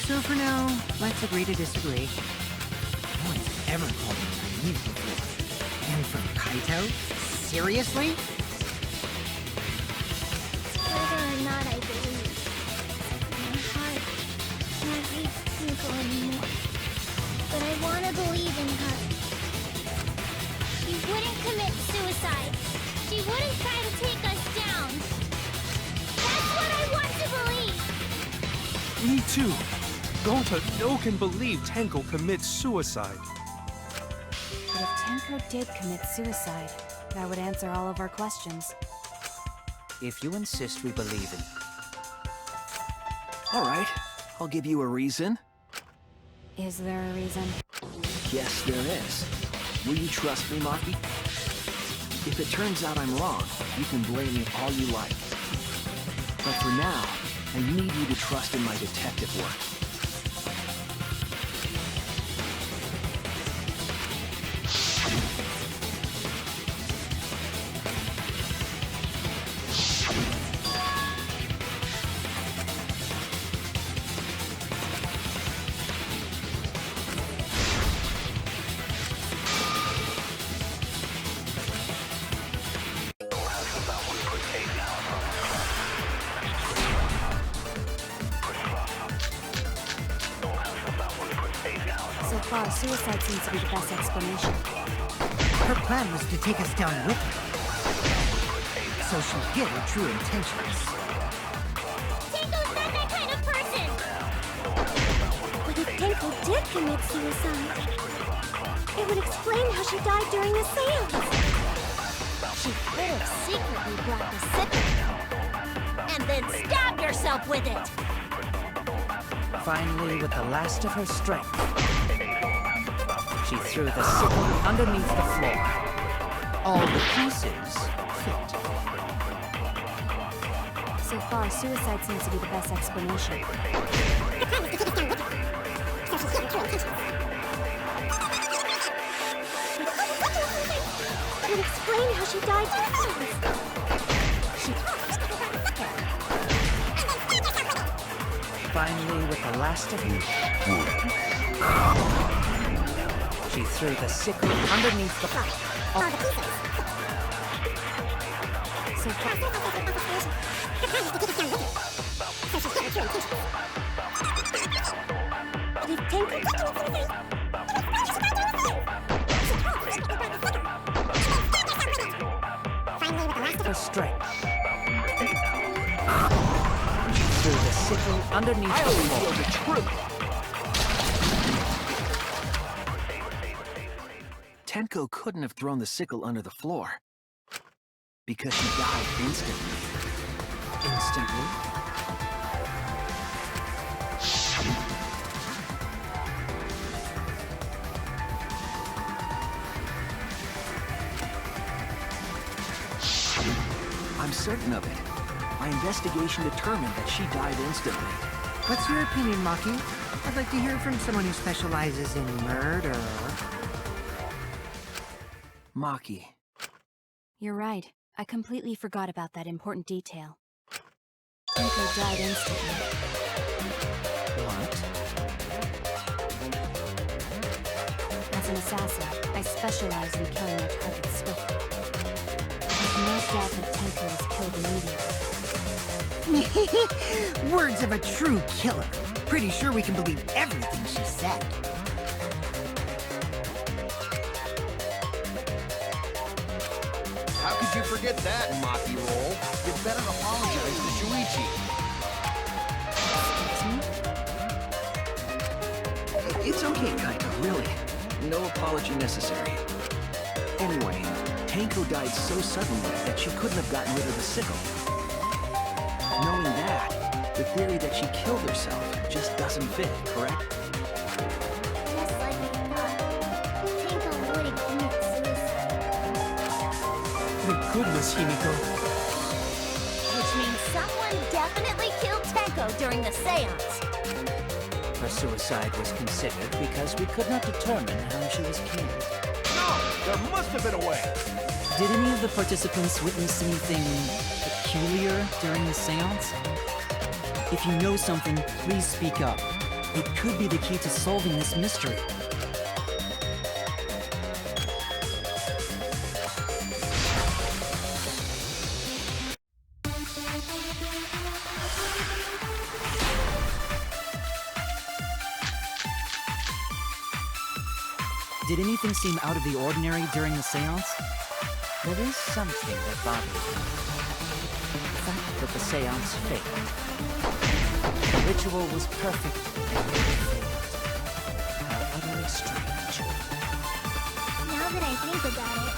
So for now, let's agree to disagree. No one's ever called me naive before. And from Kaito? Seriously? Whether or not I believe. My heart can't reach Tenko anymore. But I want to believe in her. She wouldn't commit suicide. She wouldn't try to take us down. That's what I want to believe. Me too. Gonta no can believe Tenko commits suicide. But if Tenko did commit suicide, that would answer all of our questions. If you insist we believe it. All right, I'll give you a reason. Is there a reason? Yes, there is. Will you trust me, Maki? If it turns out I'm wrong, you can blame me all you like. But for now, I need you to trust in my detective work. So far, suicide seems to be the best explanation. Her plan was to take us down with her. So she'll hid her true intentions. Tenko's not that kind of person! But if Tenko did commit suicide, it would explain how she died during the seance. She could have secretly brought the sickle. And then stabbed herself with it! Finally, with the last of her strength, she threw the sickle underneath the floor. All the pieces fit. So far, suicide seems to be the best explanation. It would explain how she died during the Finally, with the last of her, she threw the sickle underneath the floor. So far, But if Tenko her strength. She threw the sickle underneath the floor. The truth. Tenko couldn't have thrown the sickle under the floor. Because she died instantly. Instantly? I'm certain of it. My investigation determined that she died instantly. What's your opinion, Maki? I'd like to hear from someone who specializes in murder. Maki. You're right. I completely forgot about that important detail. Tenko died instantly. What? As an assassin, I specialize in killing my targets swiftly. There's no doubt that Tenko was killed immediately. Words of a true killer. Pretty sure we can believe everything she said. How could you forget that, Maki Roll? You better apologize to Shuichi. It's okay, Kaito, really. No apology necessary. Anyway, Tenko died so suddenly that she couldn't have gotten rid of the sickle. Knowing that, the theory that she killed herself just doesn't fit, correct? Just like I thought. Tenko would commit suicide. Thank goodness, Himiko. Which means someone definitely killed Tenko during the seance. Her suicide was considered because we could not determine how she was killed. No! There must have been a way! Did any of the participants witness anything peculiar during the seance? If you know something, please speak up. It could be the key to solving this mystery. Did anything seem out of the ordinary during the seance? There is something that bothers me. The fact that the seance failed. The ritual was perfect and it failed. How utterly strange. Now that I think about it,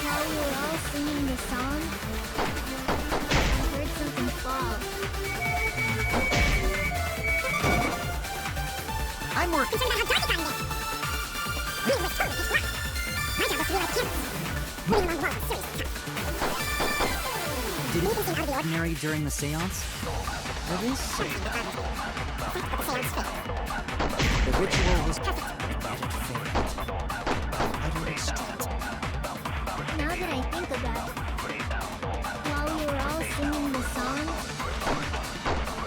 while we were all singing the song, I heard something fall. I'm working. Concerned about how dark it got in there. We were totally pitch black. My job was to be like cameras. Moving along the wall was serious. Did it seem out of the ordinary during the seance? There is something. The fact that the seance failed. The ritual was Perfect. and yet it failed. Utterly strange. Now that I think about it, while we were all singing the song,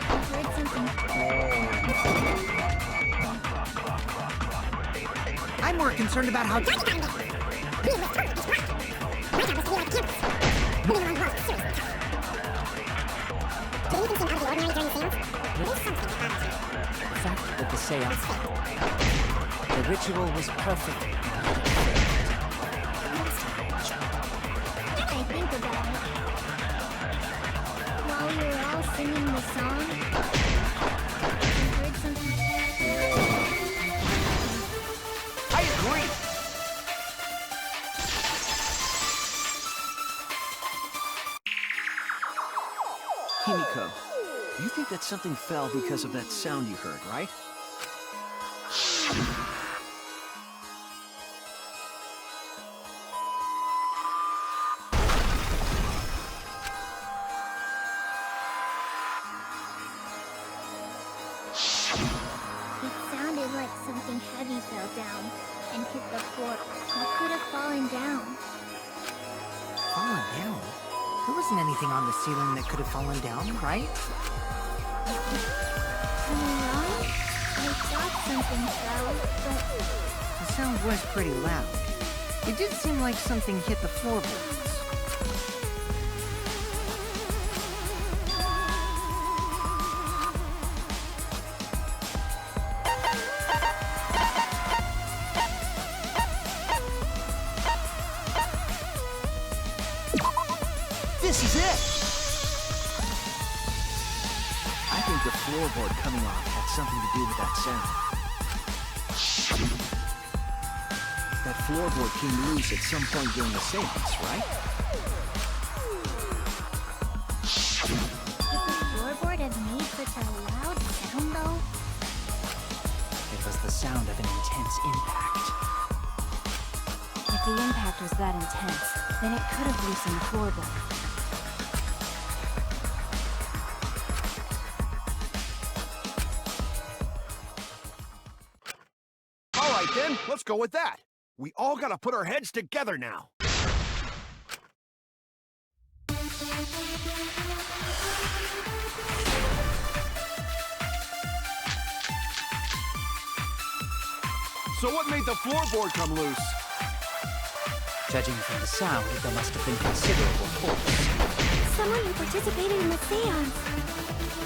I heard something. I'm more concerned about how... Dark it got in there. We were totally pitch black. My job was to be like cameras. Moving along the wall was serious. Did anything seem out of the ordinary during the seance? There is something that bothers me. The fact that the seance failed. The ritual was perfect and yet it failed. Now that I think about it, while we were all singing the song, I heard something. I agree! Himiko, you think that something fell because of that sound you heard, right? It sounded like something heavy fell down and hit the floor. What could have fallen down? Fallen down? There wasn't anything on the ceiling that could have fallen down, right? Am I wrong? I thought something fell, but The sound was pretty loud. It did seem like something hit the floorboards. This is it! I think the floorboard coming off had something to do with that sound. That floorboard came loose at some point during the seance, right? Could the floorboard have made such a loud sound, though? It was the sound of an intense impact. If the impact was that intense, then it could have loosened the floorboard. All right, then. Let's go with that. We all gotta put our heads together now. So what made the floorboard come loose? Judging from the sound, there must have been considerable force. Someone who participated in the seance.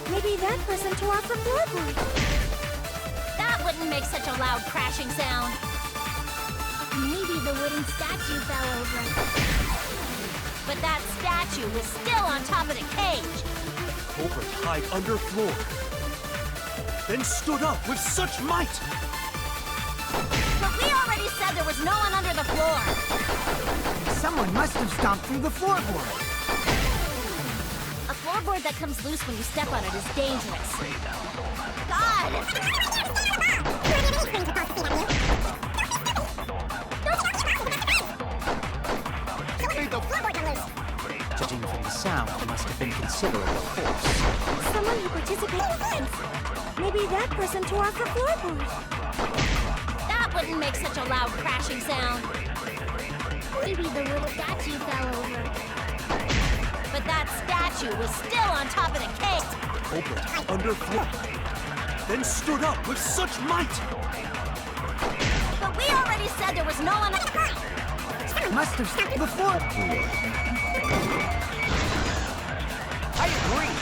Maybe that person tore off the floorboard. That wouldn't make such a loud crashing sound. Maybe the wooden statue fell over. But that statue was still on top of the cage. Culprit hid under floor, then stood up with such might. But we already said there was no one under the floor. Someone must have stomped through the floorboard. A floorboard that comes loose when you step on it is dangerous. God! Judging from the sound, there must have been considerable force. Someone who participated in the seance. Maybe that person tore off the floorboard. That wouldn't make such a loud crashing sound. Maybe the wooden statue fell over. But that statue was still on top of the cage. Culprit under floor, then stood up with such might. But we already said there was no one under the floor. Must have stopped the floorboard. I agree.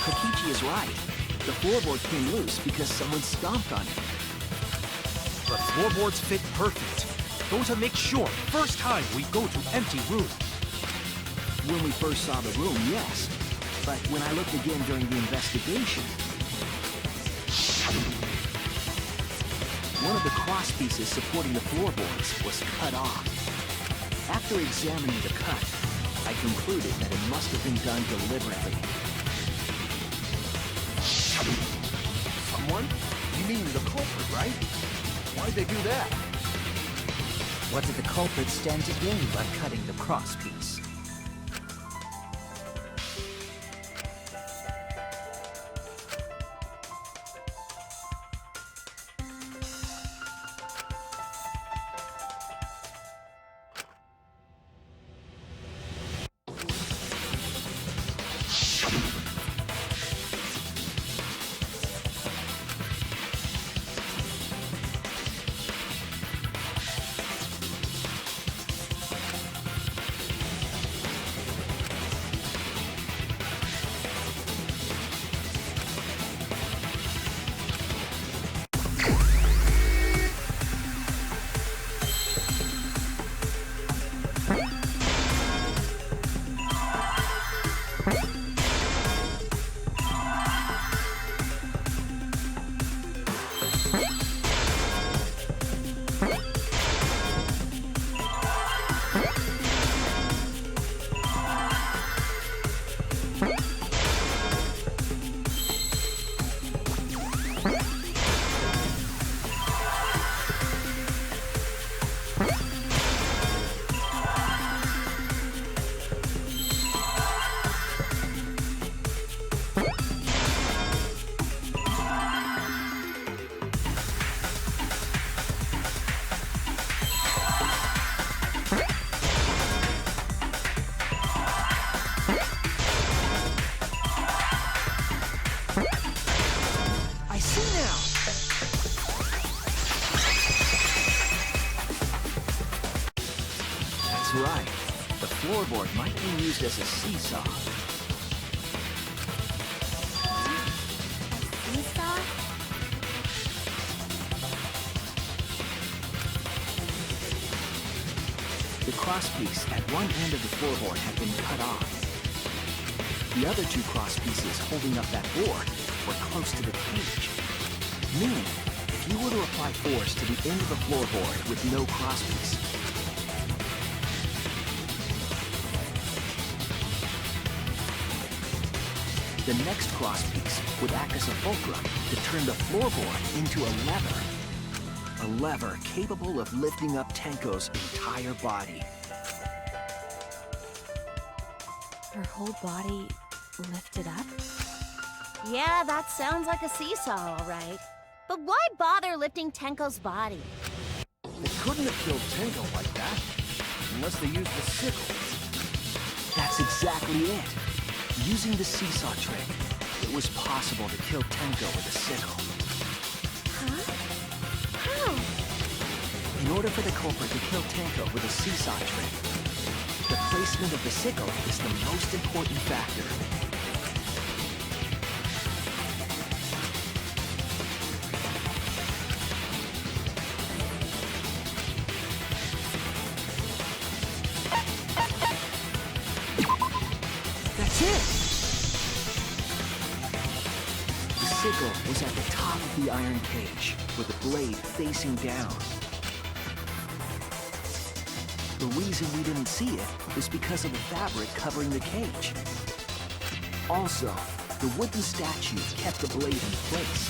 Kokichi is right. The floorboard came loose because someone stomped on it. The floorboards fit perfect. Going to make sure first time we go to empty room. When we first saw the room, yes. But when I looked again during the investigation, one of the cross pieces supporting the floorboards was cut off. After examining the cut, I concluded that it must have been done deliberately. Someone? You mean the culprit, right? Why'd they do that? What did the culprit stand to gain by cutting the cross piece? Right. The floorboard might be used as a seesaw. Seesaw? The crosspiece at one end of the floorboard had been cut off. The other two cross pieces holding up that board were close to the cage. Meaning, if you were to apply force to the end of the floorboard with no crosspiece, the next crosspiece would act as a fulcrum to turn the floorboard into a lever. A lever capable of lifting up Tenko's entire body. Her whole body lifted up? Yeah, that sounds like a seesaw, all right. But why bother lifting Tenko's body? They couldn't have killed Tenko like that, unless they used the sickle. That's exactly it. Using the seesaw trick, it was possible to kill Tenko with a sickle. Huh? How? In order for the culprit to kill Tenko with a seesaw trick, the placement of the sickle is the most important factor. That's it! The sickle was at the top of the iron cage, with the blade facing down. The reason we didn't see it is because of the fabric covering the cage. Also, the wooden statue kept the blade in place.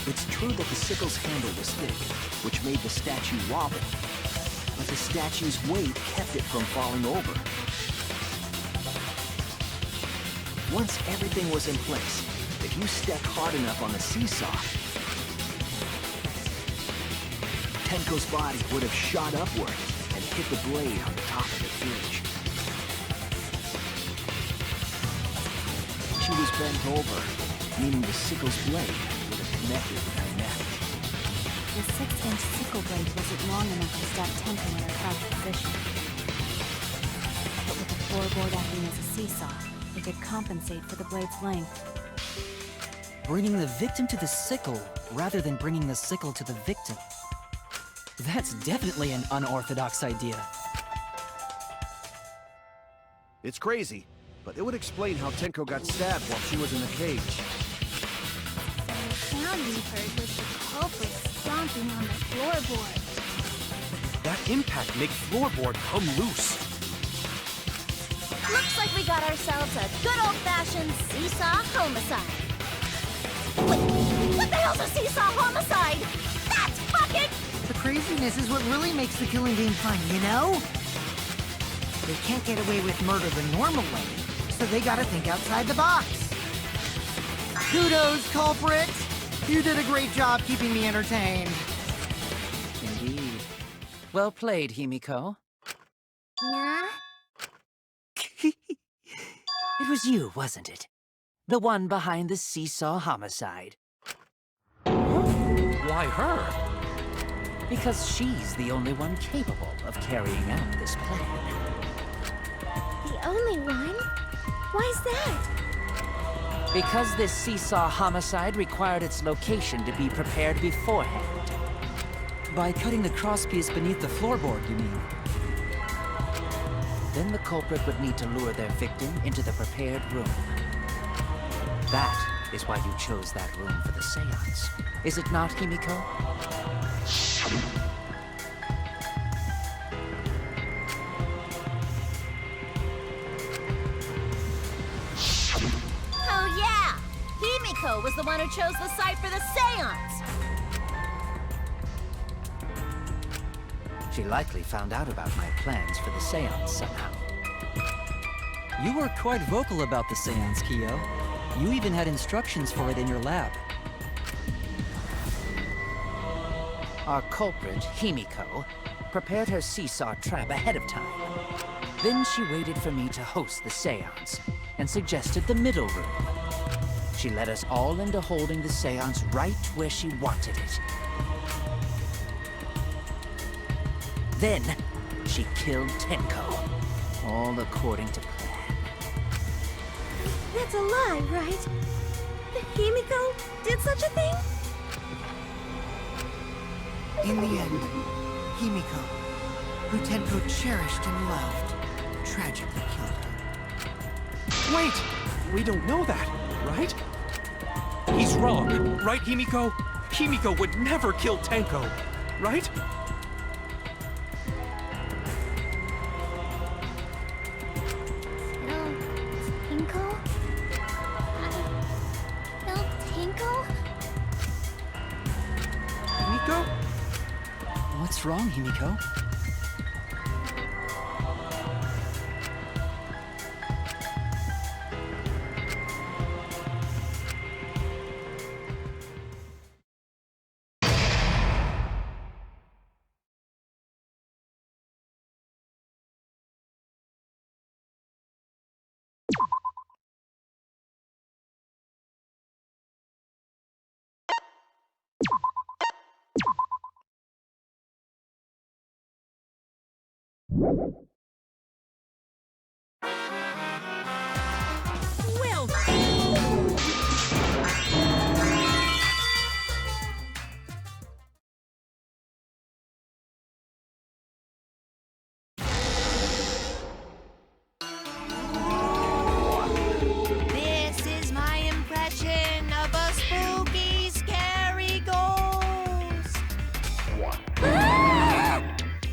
It's true that the sickle's handle was thick, which made the statue wobble, but the statue's weight kept it from falling over. Once everything was in place, if you stepped hard enough on the seesaw, Tenko's body would have shot upward and hit the blade on the top of the cage. She was bent over, meaning the sickle's blade would have connected with her neck. The 6-inch sickle blade wasn't long enough to stab Tenko in her crouch position. But with the floorboard acting as a seesaw, it could compensate for the blade's length. Bringing the victim to the sickle rather than bringing the sickle to the victim. That's definitely an unorthodox idea. It's crazy, but it would explain how Tenko got stabbed while she was in the cage. The sound we heard was the culprit stomping on the floorboard. That impact makes floorboard come loose. Looks like we got ourselves a good old-fashioned seesaw homicide. Wait, what the hell's a seesaw homicide? That's fucking... The craziness is what really makes the killing game fun, you know? They can't get away with murder the normal way, so they gotta think outside the box. Kudos, culprit! You did a great job keeping me entertained. Indeed. Well played, Himiko. Yeah? It was you, wasn't it? The one behind the seesaw homicide. Why her? Because she's the only one capable of carrying out this plan. The only one? Why's that? Because this seesaw homicide required its location to be prepared beforehand. By cutting the crosspiece beneath the floorboard, you mean? Then the culprit would need to lure their victim into the prepared room. That is why you chose that room for the seance. Is it not, Himiko? Oh yeah! Himiko was the one who chose the site for the seance! She likely found out about my plans for the seance somehow. You were quite vocal about the seance, Kyo. You even had instructions for it in your lab. Our culprit, Himiko, prepared her seesaw trap ahead of time. Then she waited for me to host the seance and suggested the middle room. She led us all into holding the seance right where she wanted it. Then, she killed Tenko, all according to plan. That's a lie, right? Himiko did such a thing? In the end, Himiko, who Tenko cherished and loved, tragically killed her. Wait! We don't know that, right? He's wrong, right, Himiko? Himiko would never kill Tenko, right? Himiko? What's wrong, Himiko? Well, this is my impression of a spooky, scary ghost.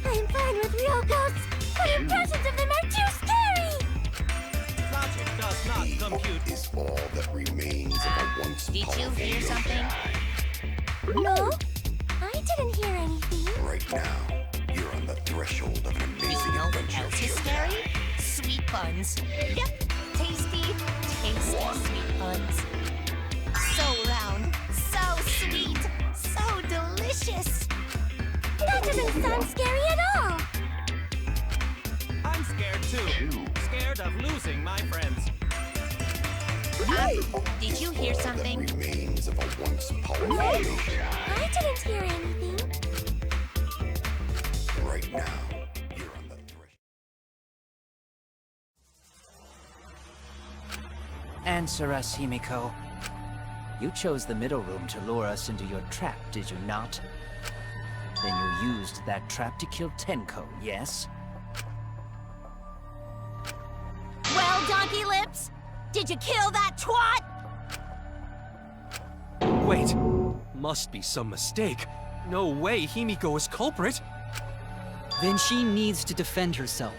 I'm fine with real ghosts, but impressions of them are too scary! Logic does not compute. Is all that remains of a once Did you powerful hear something? No, I didn't hear anything. Right now, you're on the threshold of an You amazing know what adventure. else is scary? Sweet buns. Yep, tasty, sweet buns. So round, so sweet, so delicious. That doesn't sound scary at all! I'm scared too. Scared of losing my friends. Did you hear something? That remains of a once powerful nation. I didn't hear anything. Right now, you're on the threshold. Answer us, Himiko. You chose the middle room to lure us into your trap, did you not? Then you used that trap to kill Tenko, yes? Well, Donkey Lips, did you kill that twat? Wait, must be some mistake. No way Himiko is culprit. Then she needs to defend herself.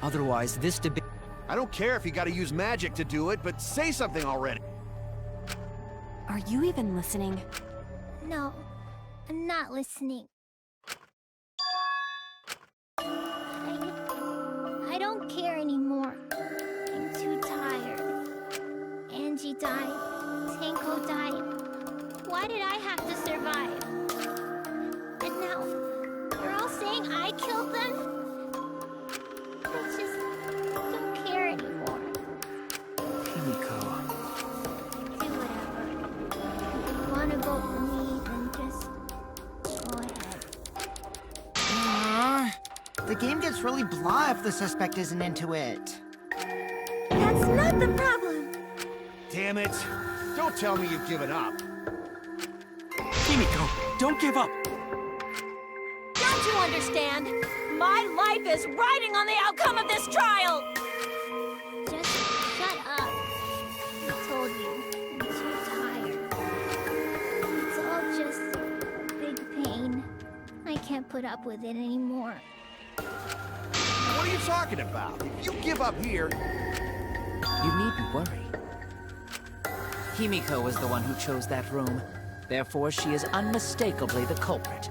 Otherwise, this debate... I don't care if you gotta use magic to do it, but say something already. Are you even listening? No, I'm not listening. I don't care anymore. I'm too tired. Angie died. Tenko died. Why did I have to survive? And now, you're all saying I killed them? I just don't care anymore. Himiko. Do whatever. If you want to vote for me, then just go ahead. The game gets really blah if the suspect isn't into it. That's not the problem. Damn it. Don't tell me you've given up. Himiko, don't give up. Don't you understand? My life is riding on the outcome of this trial! Just shut up. I told you, I'm too tired. It's all just a big pain. I can't put up with it anymore. What are you talking about? If you give up here... You needn't worry. Himiko was the one who chose that room. Therefore, she is unmistakably the culprit.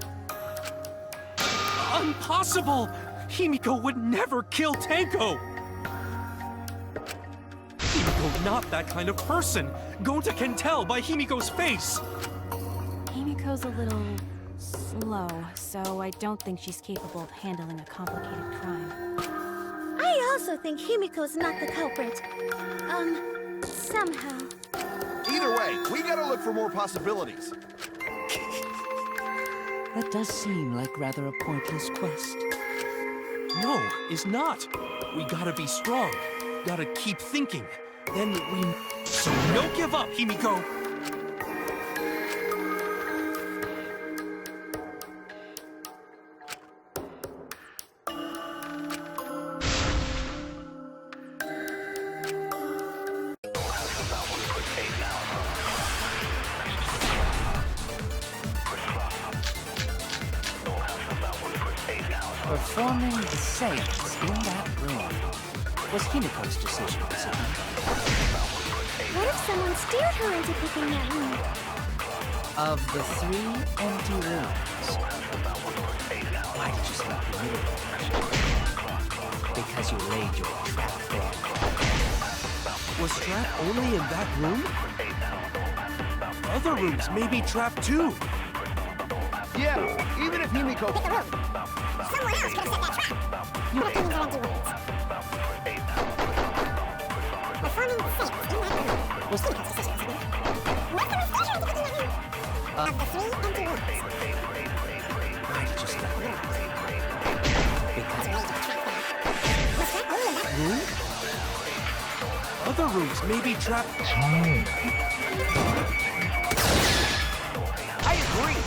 Impossible! Himiko would never kill Tenko! Himiko not that kind of person! Gonta can tell by Himiko's face! Himiko's a little slow, so I don't think she's capable of handling a complicated crime. I also think Himiko's not the culprit. Somehow. Either way, we gotta look for more possibilities. That does seem like rather a pointless quest. No, is not. We gotta be strong. Gotta keep thinking. Then we... So no give up, Himiko! Performing the seance in that room was Himiko's decision, wasn't it? What if someone steered her into picking that room? Of the 3 empty rooms, why did you select the middle one? Because you laid your trap there. Was Trap only in that room? Other rooms may be trapped too. Yeah, even if Himiko... Pick a room. Someone else could have set that trap. What do you mean they're empty rooms? Performing the seance in that room was Himiko's decision, isn't it? What the steered her into picking that room? Of the 3 empty rooms. Why did you select that? Because Was Trap only in that room? Other rooms may be trapped. I agree.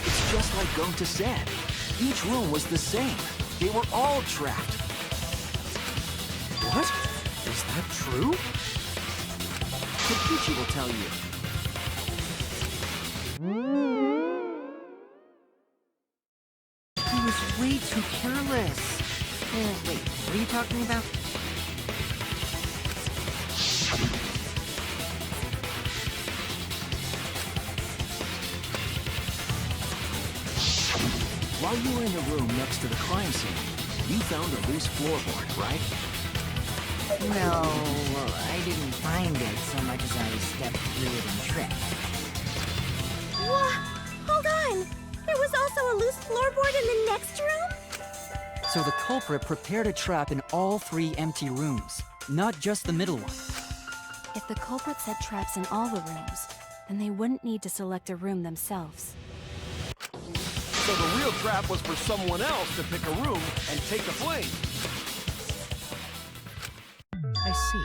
It's just like Gonta said. Each room was the same. They were all trapped. What? Is that true? Kokichi will tell you. He was way too careless. Wait, what are you talking about? While you were in the room next to the crime scene, you found a loose floorboard, right? No, I didn't find it so much as I stepped through it and tripped. What? Hold on! There was also a loose floorboard in the next room? So the culprit prepared a trap in all 3 empty rooms, not just the middle one. If the culprit set traps in all the rooms, then they wouldn't need to select a room themselves. So the real trap was for someone else to pick a room and take the flame. I see.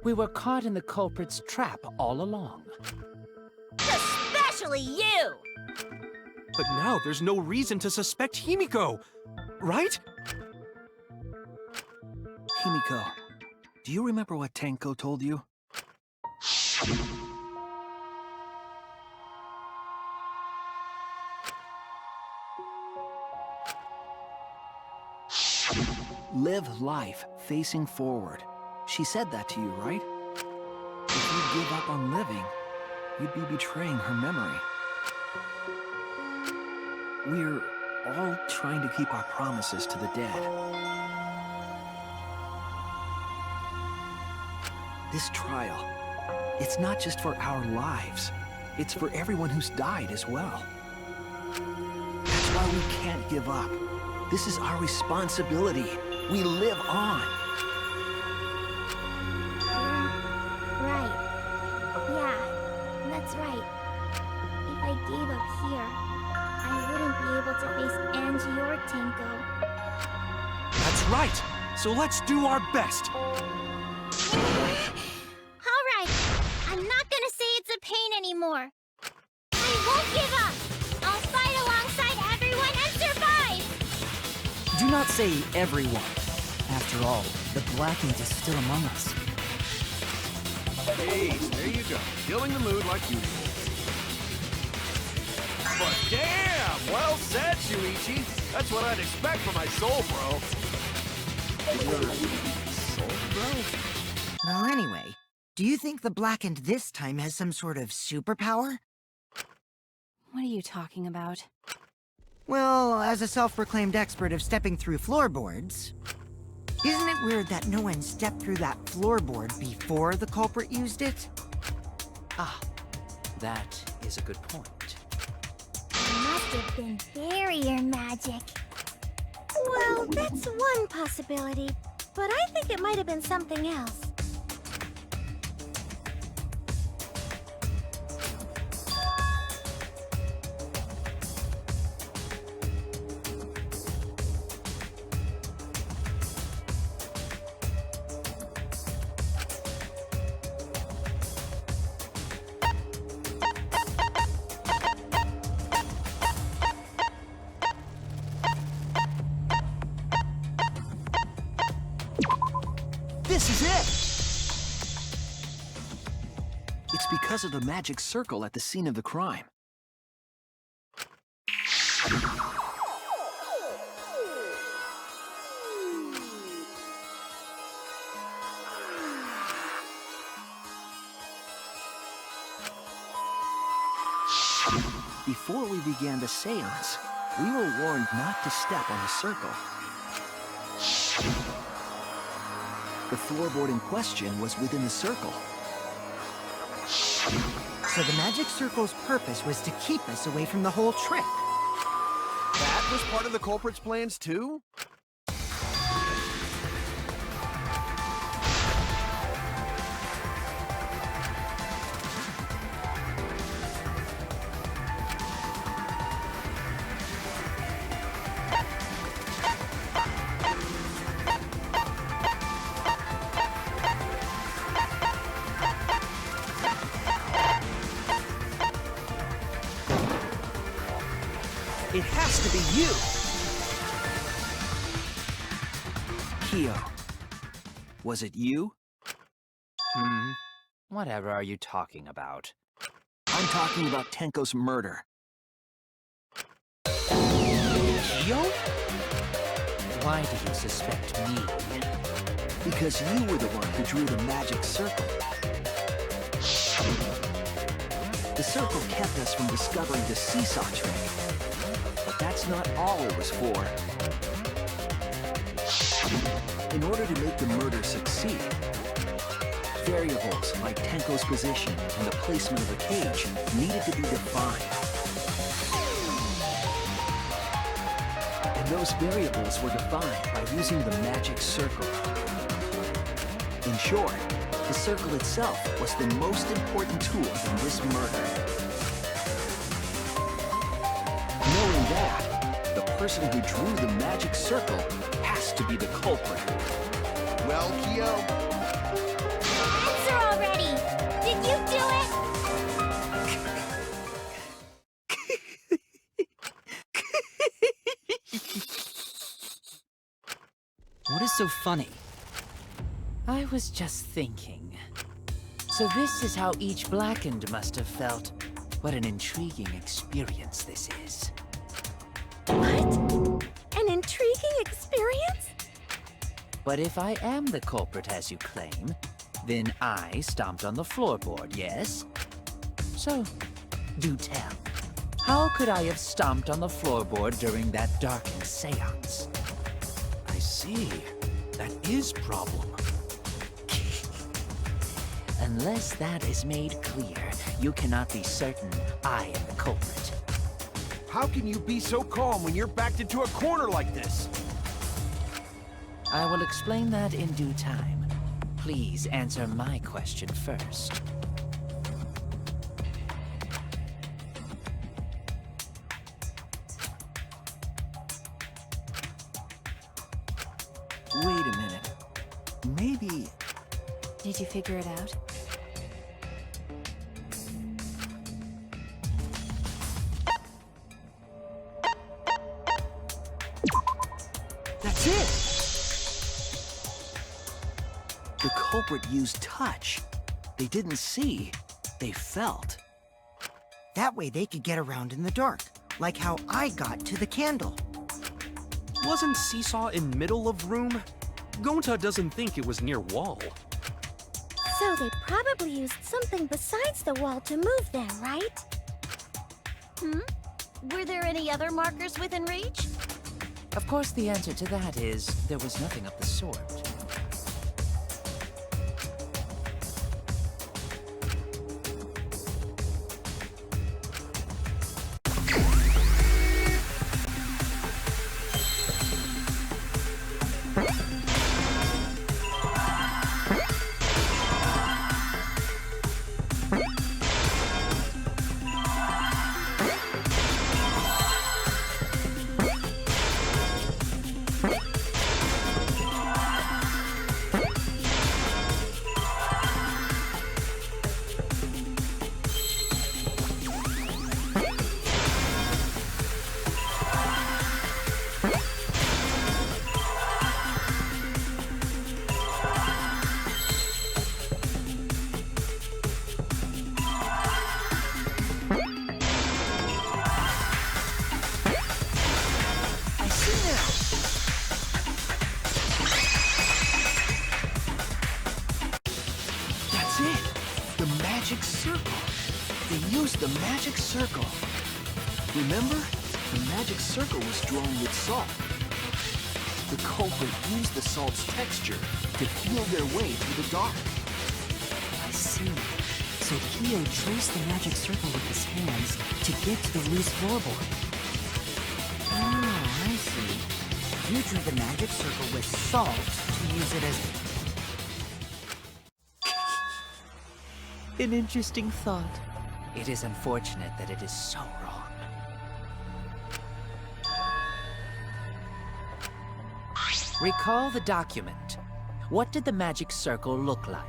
We were caught in the culprit's trap all along. Especially you! But now there's no reason to suspect Himiko, right? Himiko, do you remember what Tenko told you? Live life facing forward. She said that to you, right? If you give up on living, you'd be betraying her memory. We're all trying to keep our promises to the dead. This trial, it's not just for our lives. It's for everyone who's died as well. That's why we can't give up. This is our responsibility. We live on. Right. Yeah, that's right. If I gave up here, I wouldn't be able to face Angie or Tenko. That's right. So let's do our best. All right. I'm not gonna say it's a pain anymore. I won't give up. I'll fight alongside everyone and survive. Do not say everyone. After all, the Blackened is still among us. Hey, there you go. Killing the mood like usual. But damn! Well said, Shuichi. That's what I'd expect from my soul bro. Soul bro? Well, anyway, do you think the Blackened this time has some sort of superpower? What are you talking about? Well, as a self-proclaimed expert of stepping through floorboards, isn't it weird that no one stepped through that floorboard before the culprit used it? Ah, that is a good point. It must have been barrier magic. Well, that's one possibility, but I think it might have been something else. This is it! because of the magic circle at the scene of the crime. Before we began the seance, we were warned not to step on the circle. The floorboard in question was within the circle. So the magic circle's purpose was to keep us away from the whole trick. That was part of the culprit's plans too? It has to be you! Kyo, was it you? Whatever are you talking about? I'm talking about Tenko's murder. Kyo? Why do you suspect me? Because you were the one who drew the magic circle. The circle kept us from discovering the seesaw trick. But that's not all it was for. In order to make the murder succeed, variables like Tenko's position and the placement of the cage needed to be defined. And those variables were defined by using the magic circle. In short, the circle itself was the most important tool in this murder. Knowing that, the person who drew the magic circle has to be the culprit. Well, Kyo, Answer already! Did you do it? What is so funny? I was just thinking. So this is how each Blackened must have felt. What an intriguing experience this is. What? An intriguing experience? But if I am the culprit as you claim, then I stomped on the floorboard, yes? So, do tell. How could I have stomped on the floorboard during that darkened seance? I see. That is problem. Unless that is made clear, you cannot be certain I am the culprit. how can you be so calm when you're backed into a corner like this? I will explain that in due time. Please answer my question first. Wait a minute. Maybe... Did you figure it out? That's it! The culprit used touch. They didn't see. They felt. That way they could get around in the dark, like how I got to the candle. Wasn't Seesaw in middle of room? Gonta doesn't think it was near wall. So they probably used something besides the wall to move them, right? Were there any other markers within reach? Of course, the answer to that is there was nothing of the sort. The magic circle. Remember? The magic circle was drawn with salt. The culprit used the salt's texture to feel their way through the dark. I see. So Kyo traced the magic circle with his hands to get to the loose floorboard. Oh, I see. You drew the magic circle with salt to use it as... An interesting thought. It is unfortunate that it is so wrong. Recall the document. What did the magic circle look like?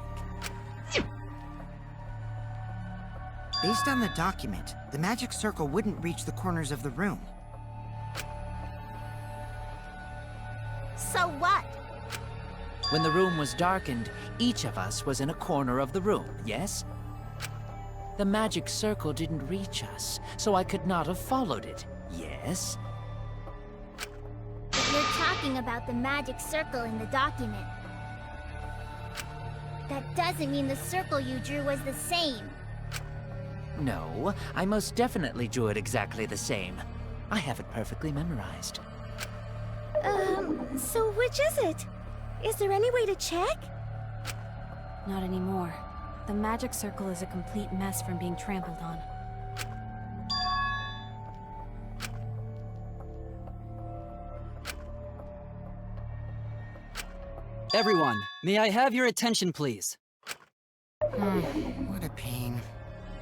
Based on the document, the magic circle wouldn't reach the corners of the room. So what? When the room was darkened, each of us was in a corner of the room, yes? The magic circle didn't reach us, so I could not have followed it, yes? But you're talking about the magic circle in the document. That doesn't mean the circle you drew was the same. No, I most definitely drew it exactly the same. I have it perfectly memorized. So which is it? Is there any way to check? Not anymore. The magic circle is a complete mess from being trampled on. Everyone, may I have your attention, please? What a pain.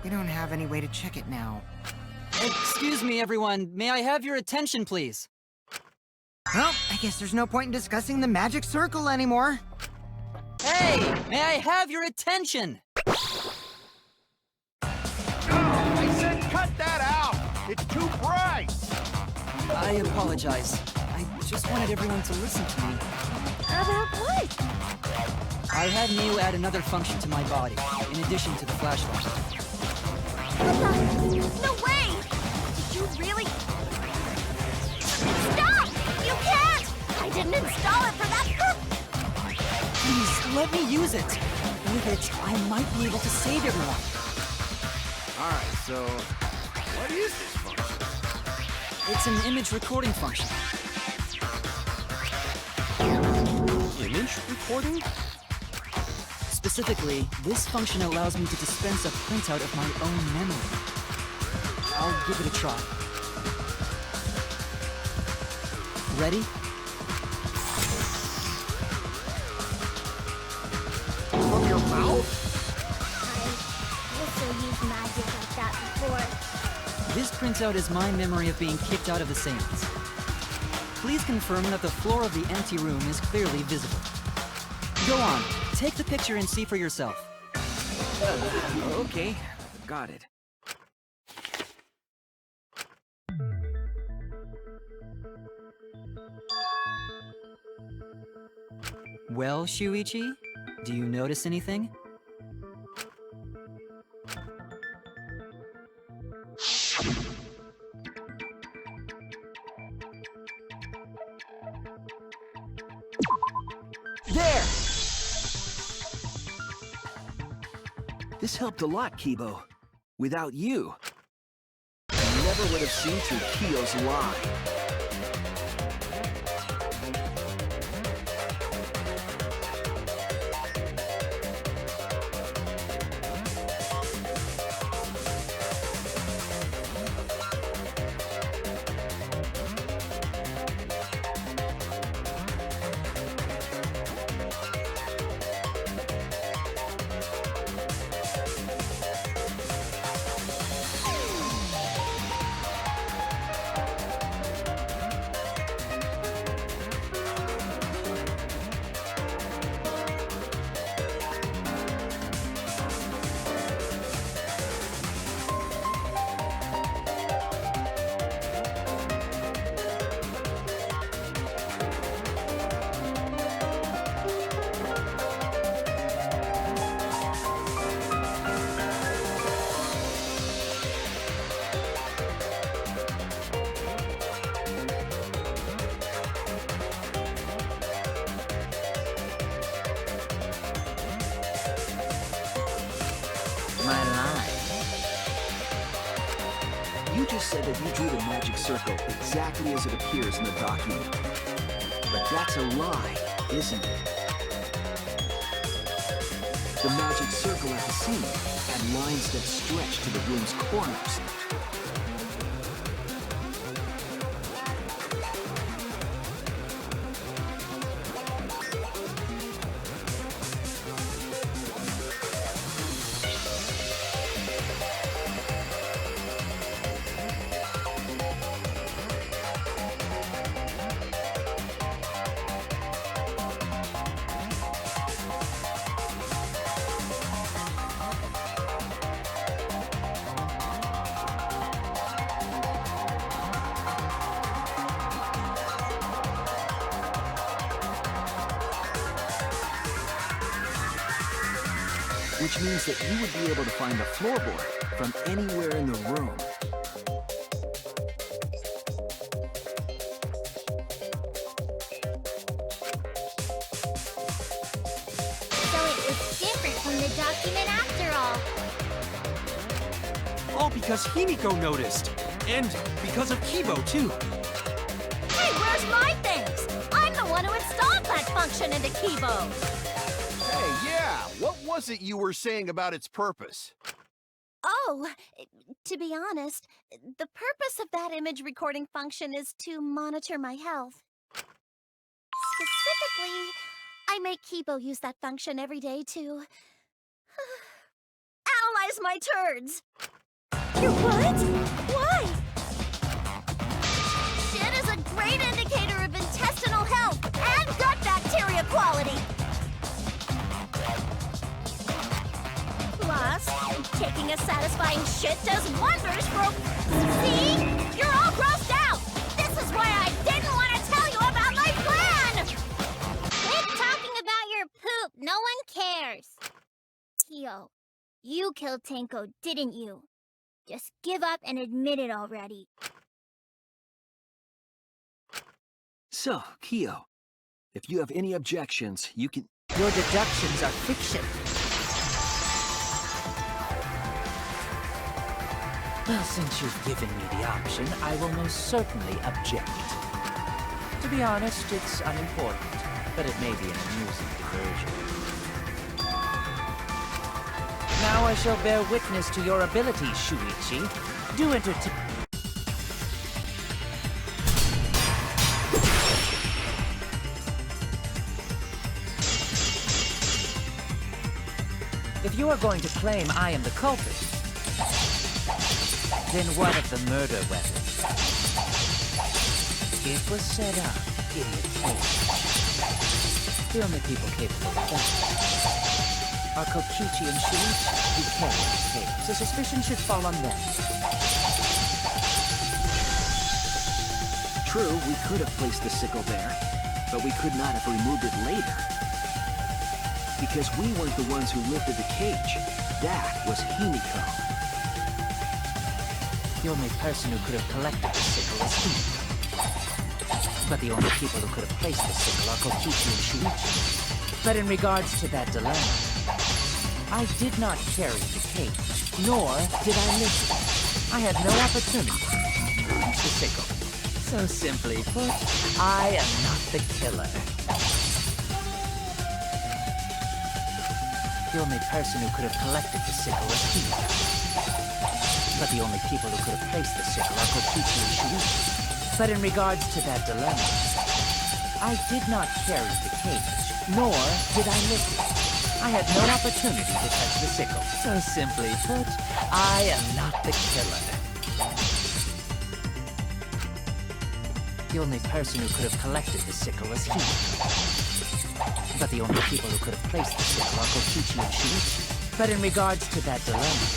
We don't have any way to check it now. Excuse me, everyone. May I have your attention, please? Well, I guess there's no point in discussing the magic circle anymore. Hey! May I have your attention? I said cut that out! It's too bright! I apologize. I just wanted everyone to listen to me. About what? I had Neo add another function to my body, in addition to the flashlight. No way! Did you really? Stop! You can't! I didn't install it for that purpose! Please, let me use it. With it, I might be able to save everyone. Alright, so... what is this function? It's an image recording function. Image recording? Specifically, this function allows me to dispense a printout of my own memory. I'll give it a try. Ready? From your mouth? I also used magic like that before. This printout is my memory of being kicked out of the seance. Please confirm that the floor of the empty room is clearly visible. Go on, take the picture and see for yourself. Okay, got it. Well, Shuichi, do you notice anything? There! This helped a lot, Kibo. Without you, I never would have seen through Kyo's lie. said that you drew the magic circle exactly as it appears in the document. But that's a lie, isn't it? The magic circle at the scene had lines that stretched to the room's corners. Which means that you would be able to find the floorboard from anywhere in the room. So it was different from the document after all. All because Himiko noticed. And because of Kibo, too. Hey, where's my things? I'm the one who installed that function into Kibo. Hey, yeah, what was it you were saying about its purpose? Oh, to be honest, the purpose of that image recording function is to monitor my health. Specifically, I make Kibo use that function every day to analyze my turds. Your what? Why? Shit is a great indicator of intestinal health and gut bacteria quality. Plus, taking a satisfying shit does wonders for... See? You're all grossed out! This is why I didn't want to tell you about my plan! Quit talking about your poop. No one cares. Kyo, you killed Tenko, didn't you? Just give up and admit it already. So, Kyo, if you have any objections, you can... Your deductions are fiction. Well, since you've given me the option, I will most certainly object. To be honest, it's unimportant, but it may be an amusing diversion. Now I shall bear witness to your abilities, Shuichi. Do entertain... If you are going to claim I am the culprit, then what of the murder weapon? It was set up, idiot fool. The only people capable of that are Kokichi and Shuichi, who carry the tape, so suspicion should fall on them. True, we could have placed the sickle there, but we could not have removed it later. Because we weren't the ones who lifted the cage. That was Himiko. The only person who could have collected the sickle is Himiko. But the only people who could have placed the sickle are Kokichi and Shuichi. But in regards to that dilemma, I did not carry the cage, nor did I lift it. I had no opportunity to reach the sickle. So simply put, I am not the killer. The only person who could have collected the sickle was Himiko. But the only people who could have placed the sickle are Kokichi and Shuichi. But in regards to that dilemma, I did not carry the cage, nor did I lift it. I had no opportunity to touch the sickle. So simply put, I am not the killer. The only person who could have collected the sickle was Himiko. But the only people who could have placed the sickle are Kokichi and Shuichi. But in regards to that dilemma,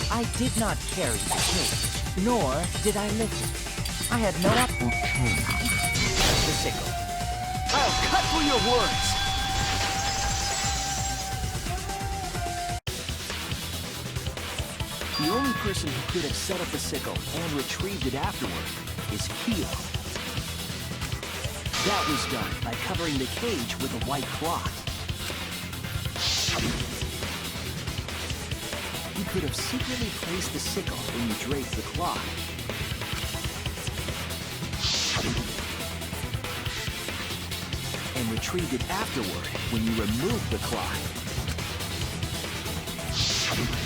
I did not carry the cage, nor did I lift it. I had no opportunity to touch the sickle. I'll cut through your words! The only person who could have set up the sickle and retrieved it afterward is Kyo. That was done by covering the cage with a white cloth. You could have secretly placed the sickle when you draped the claw. And retrieved it afterward when you removed the claw.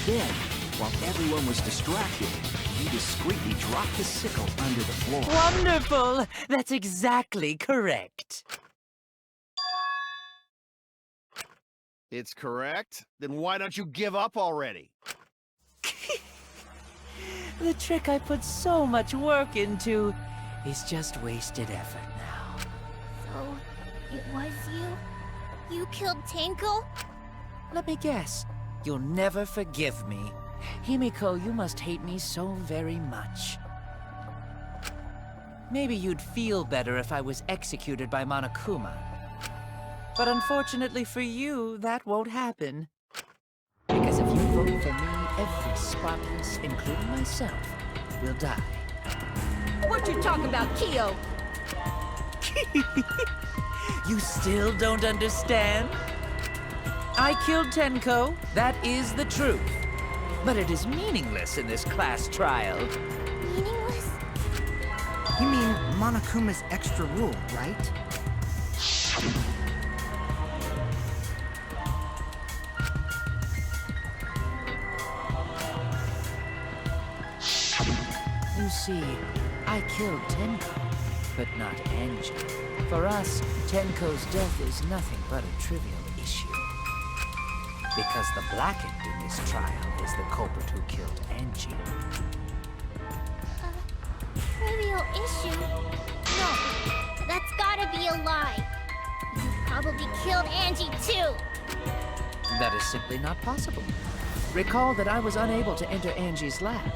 Then, while everyone was distracted, you discreetly dropped the sickle under the floor. Wonderful! That's exactly correct. It's correct? Then why don't you give up already? The trick I put so much work into is just wasted effort now. So, it was you? You killed Tenko? Let me guess. You'll never forgive me. Himiko, you must hate me so very much. Maybe you'd feel better if I was executed by Monokuma. But unfortunately for you, that won't happen. Because if you vote for me, every Spartans, including myself, will die. What you talking about, Kyo? You still don't understand? I killed Tenko, that is the truth. But it is meaningless in this class trial. Meaningless? You mean Monokuma's extra rule, right? You see, I killed Tenko, but not Angie. For us, Tenko's death is nothing but a trivial issue. Because the blackened in this trial is the culprit who killed Angie. Trivial issue? No, that's gotta be a lie. You probably killed Angie too. That is simply not possible. Recall that I was unable to enter Angie's lab.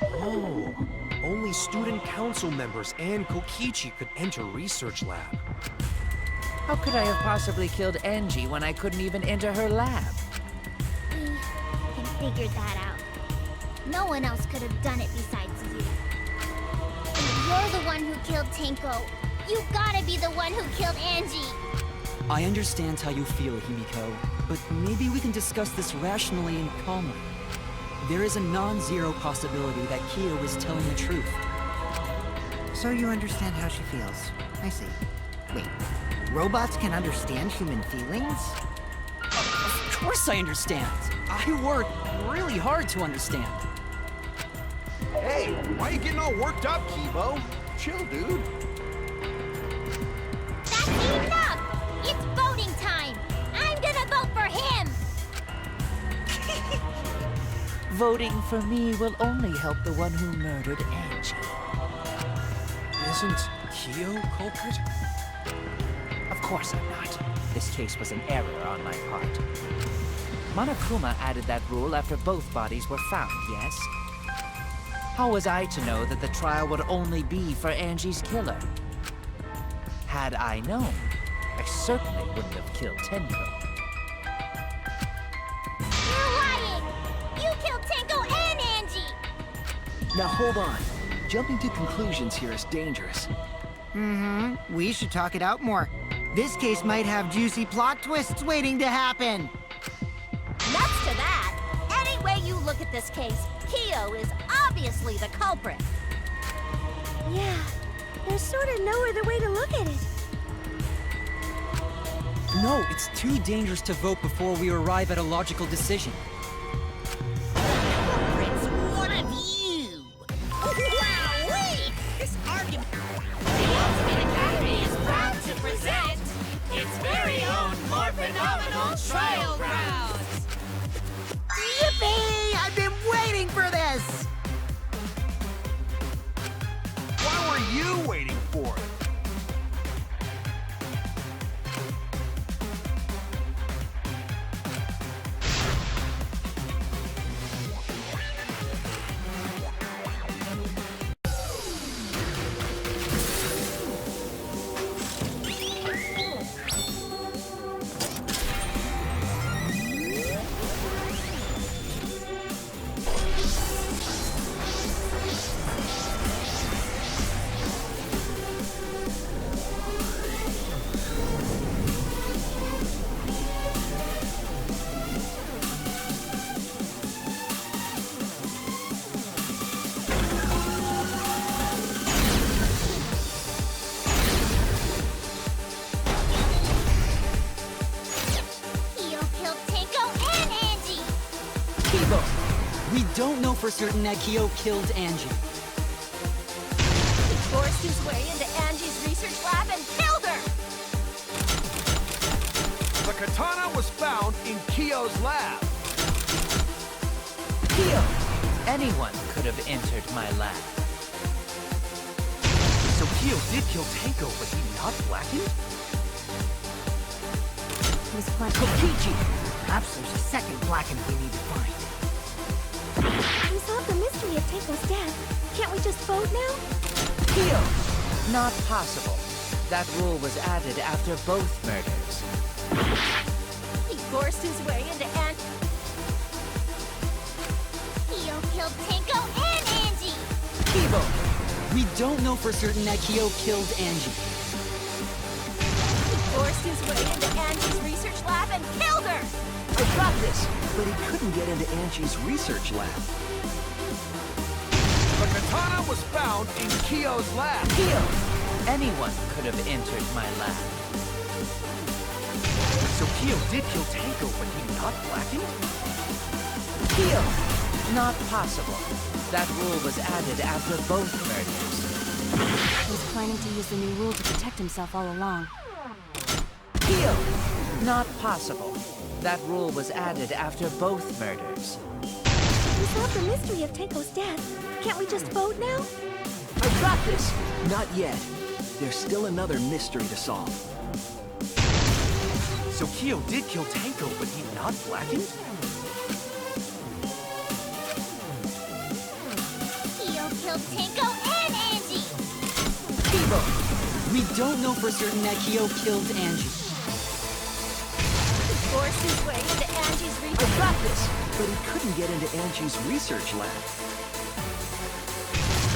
Oh, only student council members and Kokichi could enter research lab. How could I have possibly killed Angie when I couldn't even enter her lab? We can figure that out. No one else could have done it besides you. If you're the one who killed Tenko, you gotta be the one who killed Angie. I understand how you feel, Himiko, but maybe we can discuss this rationally and calmly. There is a non-zero possibility that Kyo is telling the truth. So you understand how she feels. I see. Wait, robots can understand human feelings? Of course I understand. I work really hard to understand. Hey, why are you getting all worked up, Kibo? Chill, dude. That's enough! It's voting time! I'm gonna vote for him! Voting for me will only help the one who murdered Angie. Isn't Kyo culprit? Of course I'm not. This case was an error on my part. Monokuma added that rule after both bodies were found, yes? How was I to know that the trial would only be for Angie's killer? Had I known, I certainly wouldn't have killed Tenko. You're lying! You killed Tenko and Angie! Now hold on. Jumping to conclusions here is dangerous. Mm-hmm. We should talk it out more. This case might have juicy plot twists waiting to happen. Nuts to that! Any way you look at this case, Kyo is obviously the culprit. Yeah, there's sort of no other way to look at it. No, it's too dangerous to vote before we arrive at a logical decision. It's one of you! Wowee! This argument... The Ultimate Academy is proud to present its very own more phenomenal trial rounds! Yippee! I've been waiting for this! Why were you waiting for it? for certain that Kyo killed Angie. He forced his way into Angie's research lab and killed her! The katana was found in Kyo's lab. Kyo! Anyone could have entered my lab. So Kyo did kill Tenko, but he not blackened? It was quite... Kokichi! Perhaps there's a second blackened we need to find. We solved the mystery of Tenko's death. Can't we just vote now? Kyo! Not possible. That rule was added after both murders. He forced his way into Kyo killed Tenko and Angie! Kibo! We don't know for certain that Kyo killed Angie. He forced his way into Angie's research lab and killed her! I got this! But he couldn't get into Angie's research lab. The katana was found in Kyo's lab. Kyo! Anyone could have entered my lab. So Kyo did kill Tenko, but he not blackened? Kyo! Not possible. That rule was added after both murders. He was planning to use the new rule to protect himself all along. Kyo! Not possible. That rule was added after both murders. We solved the mystery of Tenko's death. Can't we just vote now? I got this! Not yet. There's still another mystery to solve. So Kyo did kill Tenko, but he not blackened? Kyo killed Tenko and Angie! Kibo! We don't know for certain that Kyo killed Angie. He forced his way into Angie's I research got this! But he couldn't get into Angie's research lab.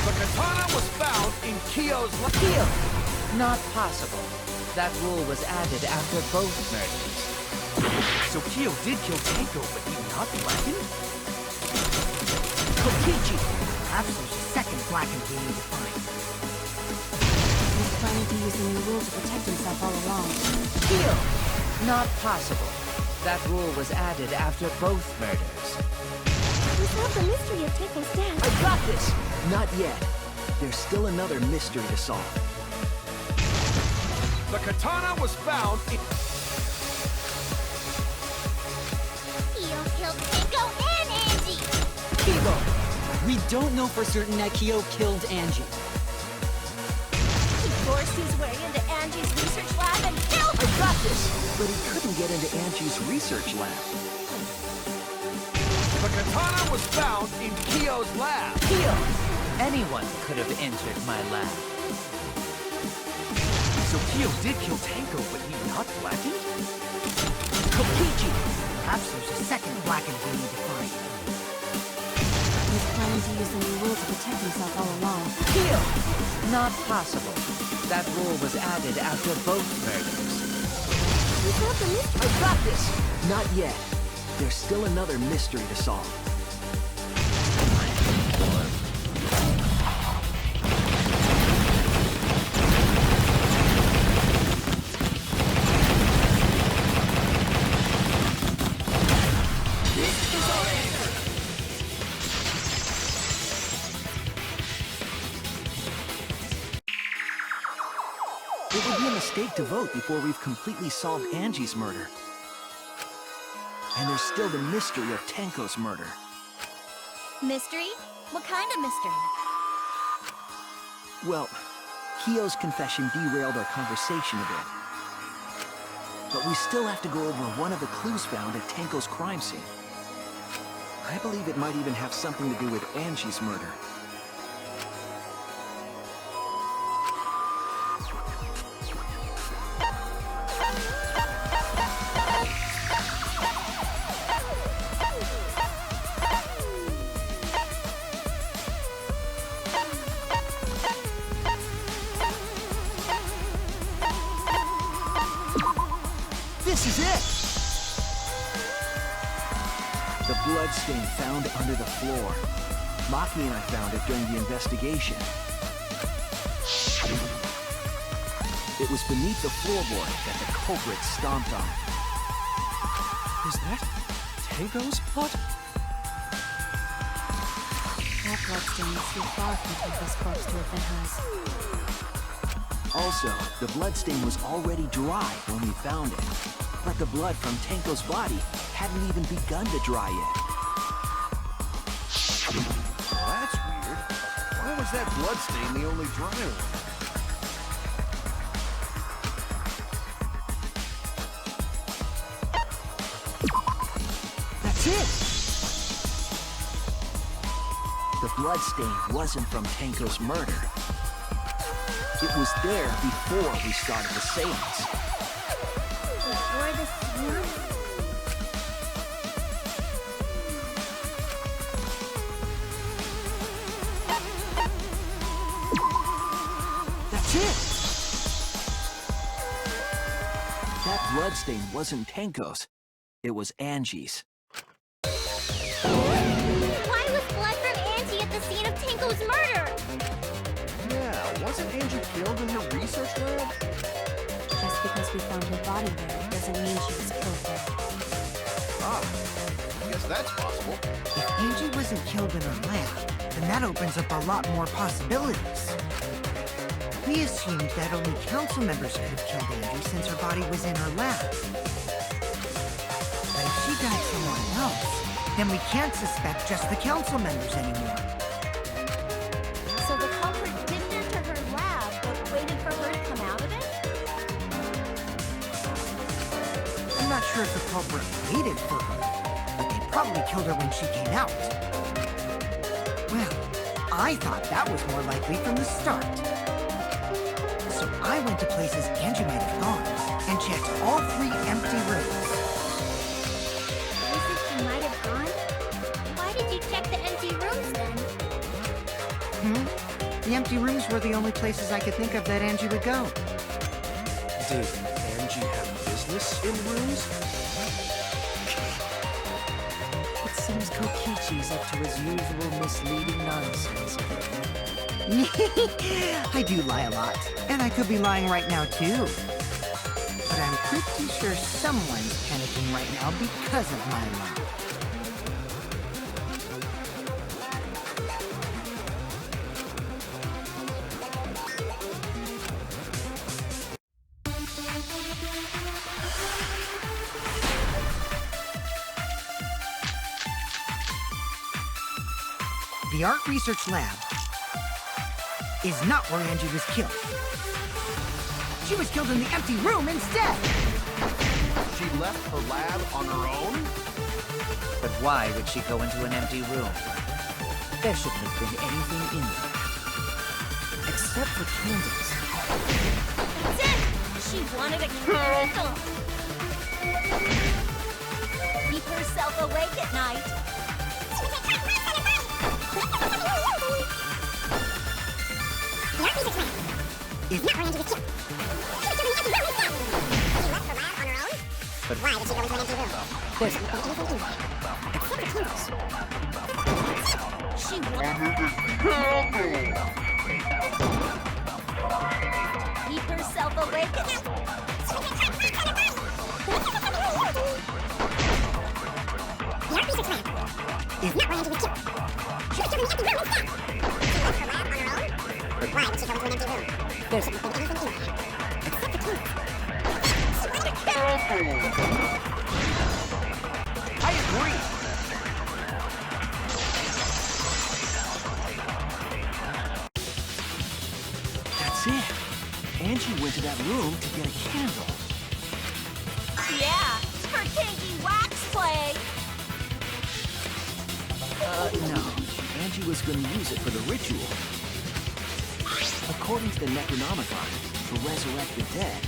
The katana was found in Kyo's lab. Kyo! Not possible. That rule was added after both murders. So Kyo did kill Tenko, but he not blackened? Kokichi! Perhaps there's a second blackened we need to find. He was planning to use the new rule to protect himself all along. Kyo! Not possible. That rule was added after both murders. We solved the mystery of Tenko's death. I got this! Not yet. There's still another mystery to solve. The katana was found in... Kyo killed Tenko and Angie! Kibo! We don't know for certain that Kyo killed Angie. He forced his way into Angie's research lab and killed I got this! But he couldn't get into Angie's research lab. The katana was found in Kyo's lab. Kyo! Anyone could have entered my lab. So Kyo did kill Tenko, but he not blackened? Kokichi! Perhaps there's a second blackened we need to find. He was planning to use the new rule to protect himself all along. Kyo! Not possible. That rule was added after both murders. We solved the mystery. I got this! Not yet. There's still another mystery to solve. It would be a mistake to vote before we've completely solved Angie's murder. And there's still the mystery of Tenko's murder. Mystery? What kind of mystery? Well, Kyo's confession derailed our conversation a bit. But we still have to go over one of the clues found at Tenko's crime scene. I believe it might even have something to do with Angie's murder. This is it! The bloodstain found under the floor. Maki and I found it during the investigation. It was beneath the floorboard that the culprit stomped on. Is that Tenko's blood? bloodstain was too far from Tenko's corpse to have been hers. Also, the bloodstain was already dry when we found it. But the blood from Tenko's body hadn't even begun to dry yet. Well, that's weird. Why was that bloodstain the only dry one? That's it! The bloodstain wasn't from Tenko's murder. It was there before we started the seance. Before the seance? That's it! That bloodstain wasn't Tenko's. It was Angie's. Why was blood from Angie at the scene of Tenko's murder? Yeah, wasn't Angie killed in her research lab? Just because we found her body there doesn't mean she was killed there. Ah, I guess that's possible. If Angie wasn't killed in her lab, then that opens up a lot more possibilities. We assumed that only council members could have killed Angie since her body was in her lab. But if she died somewhere else, then we can't suspect just the council members anymore. So the culprit didn't enter her lab, but waited for her to come out of it? I'm not sure if the culprit waited for her, but they probably killed her when she came out. Well, I thought that was more likely from the start. So I went to places Angie might have gone and checked all 3 empty rooms. Places she might have gone? Why did you check the empty rooms then? The empty rooms were the only places I could think of that Angie would go. Did Angie have business in rooms? It seems Kokichi's up to his usual misleading nonsense. I do lie a lot, and I could be lying right now too. But I'm pretty sure someone's panicking right now because of my lie. The art research lab is not where Angie was killed. She was killed in the empty room instead! She left her lab on her own? But why would she go into an empty room? There shouldn't have been anything in there. Except for candles. That's it! She wanted a candle! Keep herself awake at night. If Not where Angie was killed. She was killed in the empty room instead. She left her lab on her own? But why did she go into an empty room? There's Except for candles. She wanted Keep herself awake at night. The art research lab is not where Angie was killed. She was killed in the empty room instead. She left her lab on her own? But why did she go into an empty room? There's Except for candles. I agree. That's it. Angie went to that room to get a candle. Yeah, for kinky wax play. No. Angie was going to use it for the ritual. According to the Necronomicon, to resurrect the dead.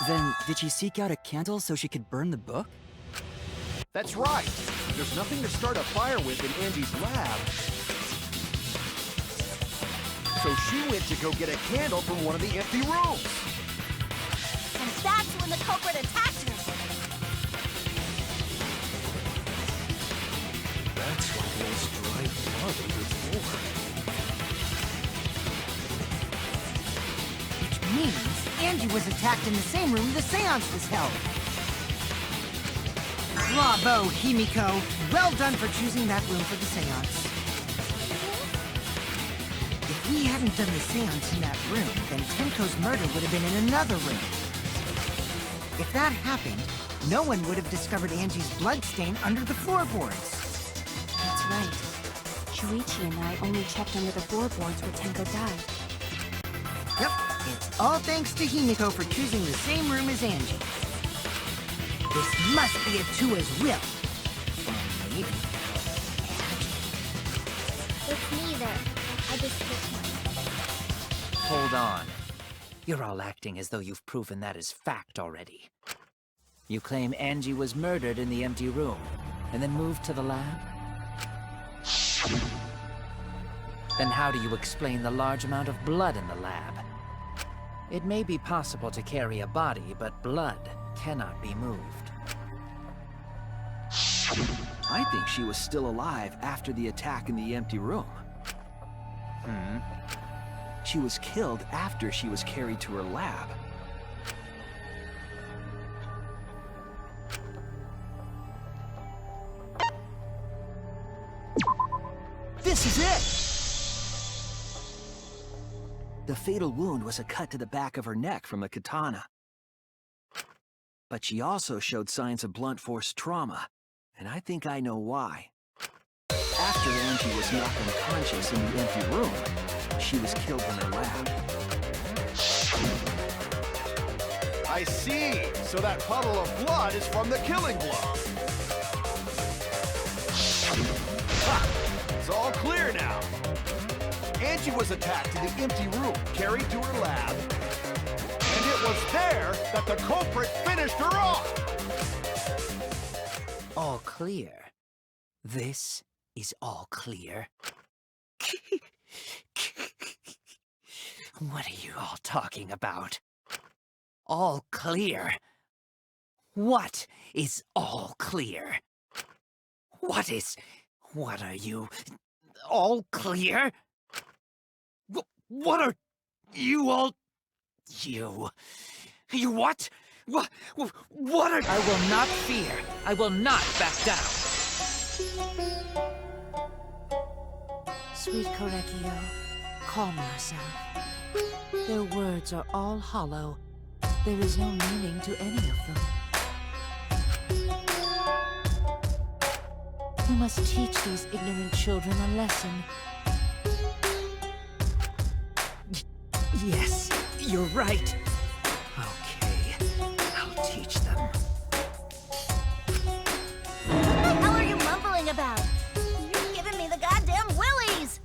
Then, did she seek out a candle so she could burn the book? That's right. There's nothing to start a fire with in Angie's lab. So she went to go get a candle from one of the empty rooms. And that's when the culprit attacked her. That's why there's dry blood on the floor. Which means Angie was attacked in the same room the seance was held. Bravo, Himiko. Well done for choosing that room for the seance. If we hadn't done the seance in that room, then Tenko's murder would have been in another room. If that happened, no one would have discovered Angie's bloodstain under the floorboards. That's right. Shuichi and I only checked under the floorboards where Tenko died. Yep, it's all thanks to Himiko for choosing the same room as Angie. This must be Atua's will. Or maybe It's neither. I just picked one. Hold on. You're all acting as though you've proven that as fact already. You claim Angie was murdered in the empty room, and then moved to the lab? Then how do you explain the large amount of blood in the lab? It may be possible to carry a body, but blood cannot be moved. I think she was still alive after the attack in the empty room. She was killed after she was carried to her lab. This is it! The fatal wound was a cut to the back of her neck from a katana. But she also showed signs of blunt force trauma, and I think I know why. After Angie was knocked unconscious in the empty room, she was killed in her lab. I see. So that puddle of blood is from the killing blow. Ha! It's all clear now. Angie was attacked in the empty room, carried to her lab, and it was there that the culprit finished her off. All clear. This is all clear. What are you all talking about? All clear? What is all clear? What are you? All clear? What are you all? You what? What are... I will not fear. I will not back down. Sweet Korekio, calm yourself. Their words are all hollow. There is no meaning to any of them. We must teach these ignorant children a lesson. Yes, you're right. Okay, I'll teach them. What the hell are you mumbling about? You're giving me the goddamn willies!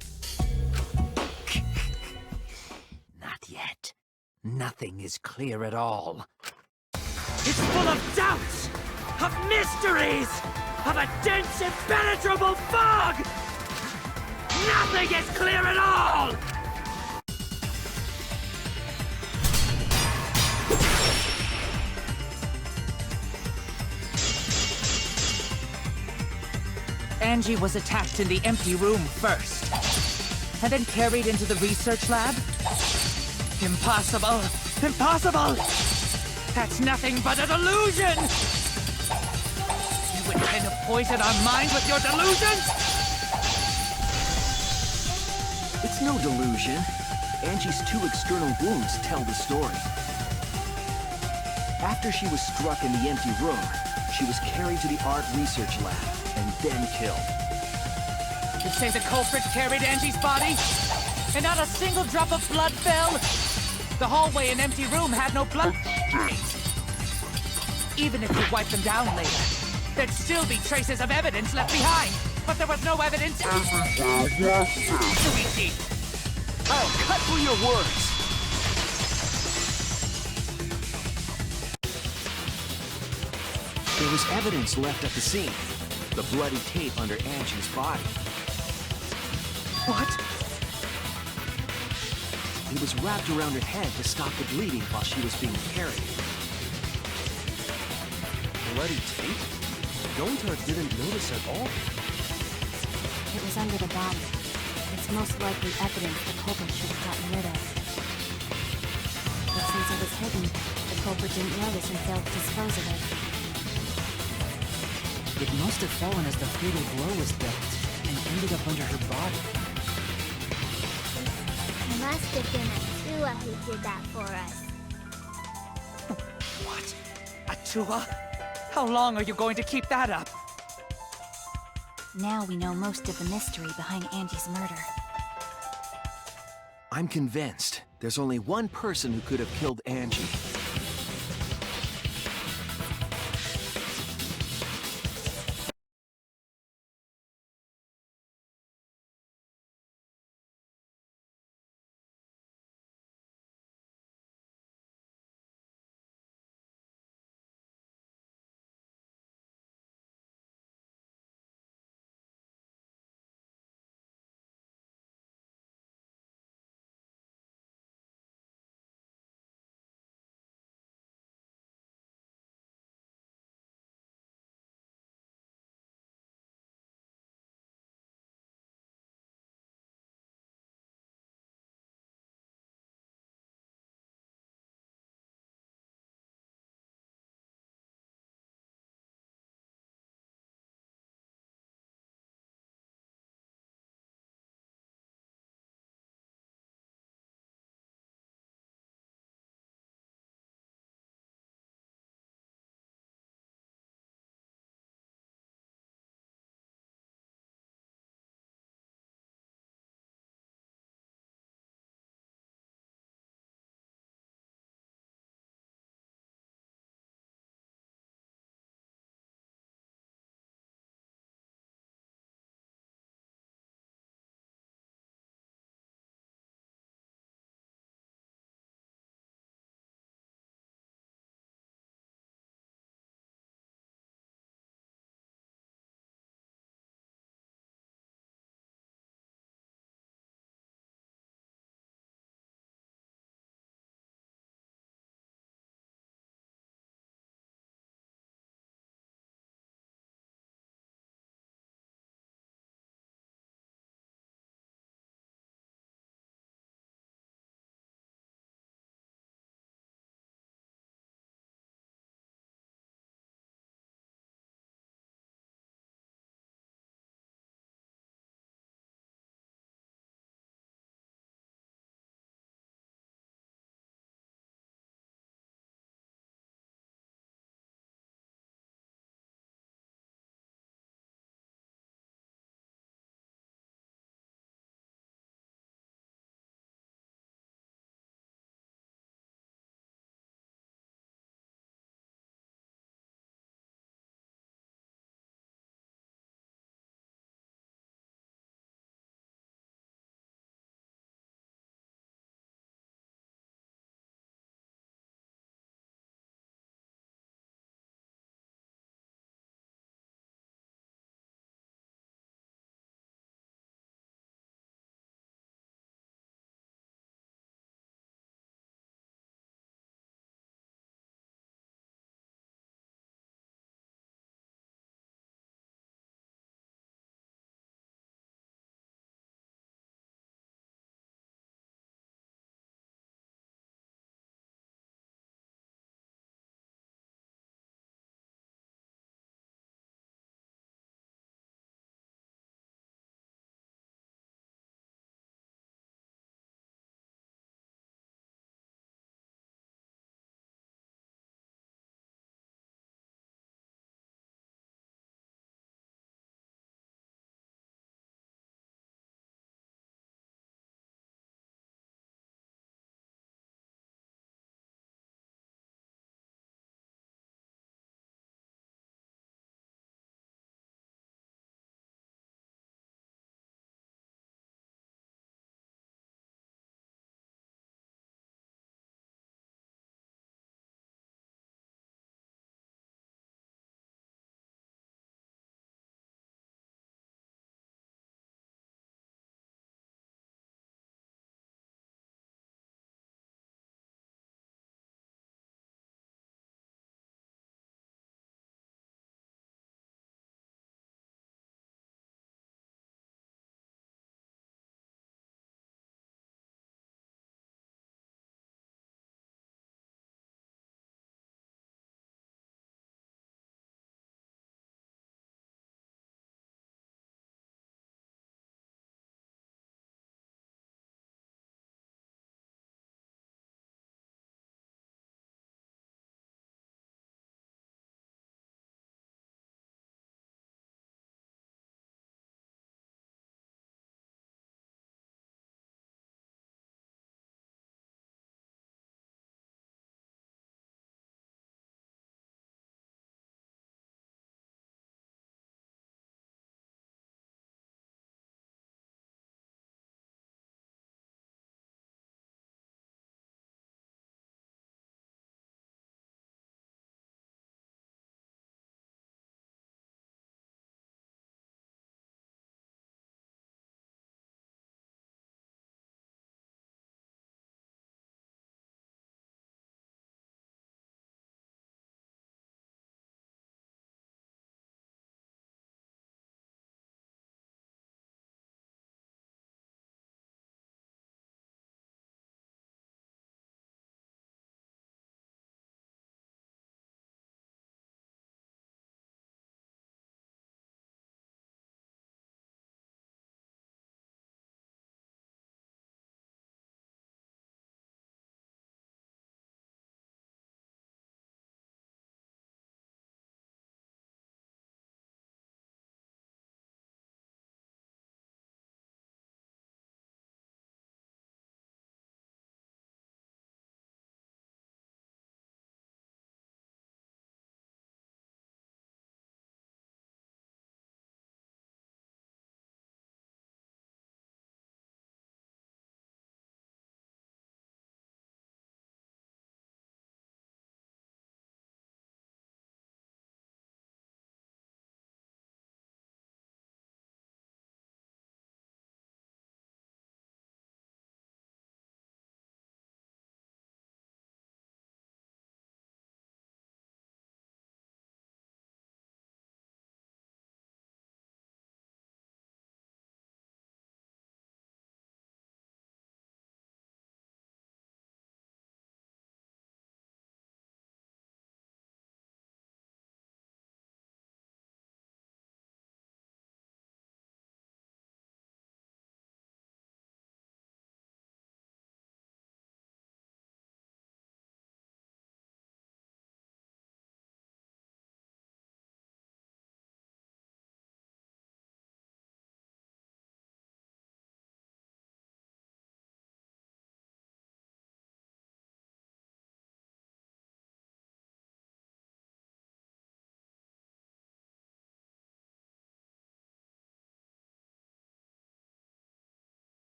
Not yet. Nothing is clear at all. It's full of doubts, of mysteries, of a dense, impenetrable fog! Nothing is clear at all! Angie was attacked in the empty room first, and then carried into the research lab? Impossible! Impossible! That's nothing but a delusion! You intend to poison our minds with your delusions? It's no delusion. Angie's 2 external wounds tell the story. After she was struck in the empty room, she was carried to the art research lab and then killed. You say the culprit carried Angie's body? And not a single drop of blood fell? The hallway and empty room had no blood. Even if you wipe them down later, there'd still be traces of evidence left behind. But there was no evidence. Shuichi! I'll cut through your words. There was evidence left at the scene. The bloody tape under Angie's body. What? It was wrapped around her head to stop the bleeding while she was being carried. Bloody tape? Gontar didn't notice at all. It was under the body. It's most likely evidence the culprit should have gotten rid of. But since it was hidden, the culprit didn't notice and failed to dispose of it. It must have fallen as the fatal blow was dealt and ended up under her body. Must have been Atua who did that for us. What? Atua? How long are you going to keep that up? Now we know most of the mystery behind Angie's murder. I'm convinced there's only one person who could have killed Angie.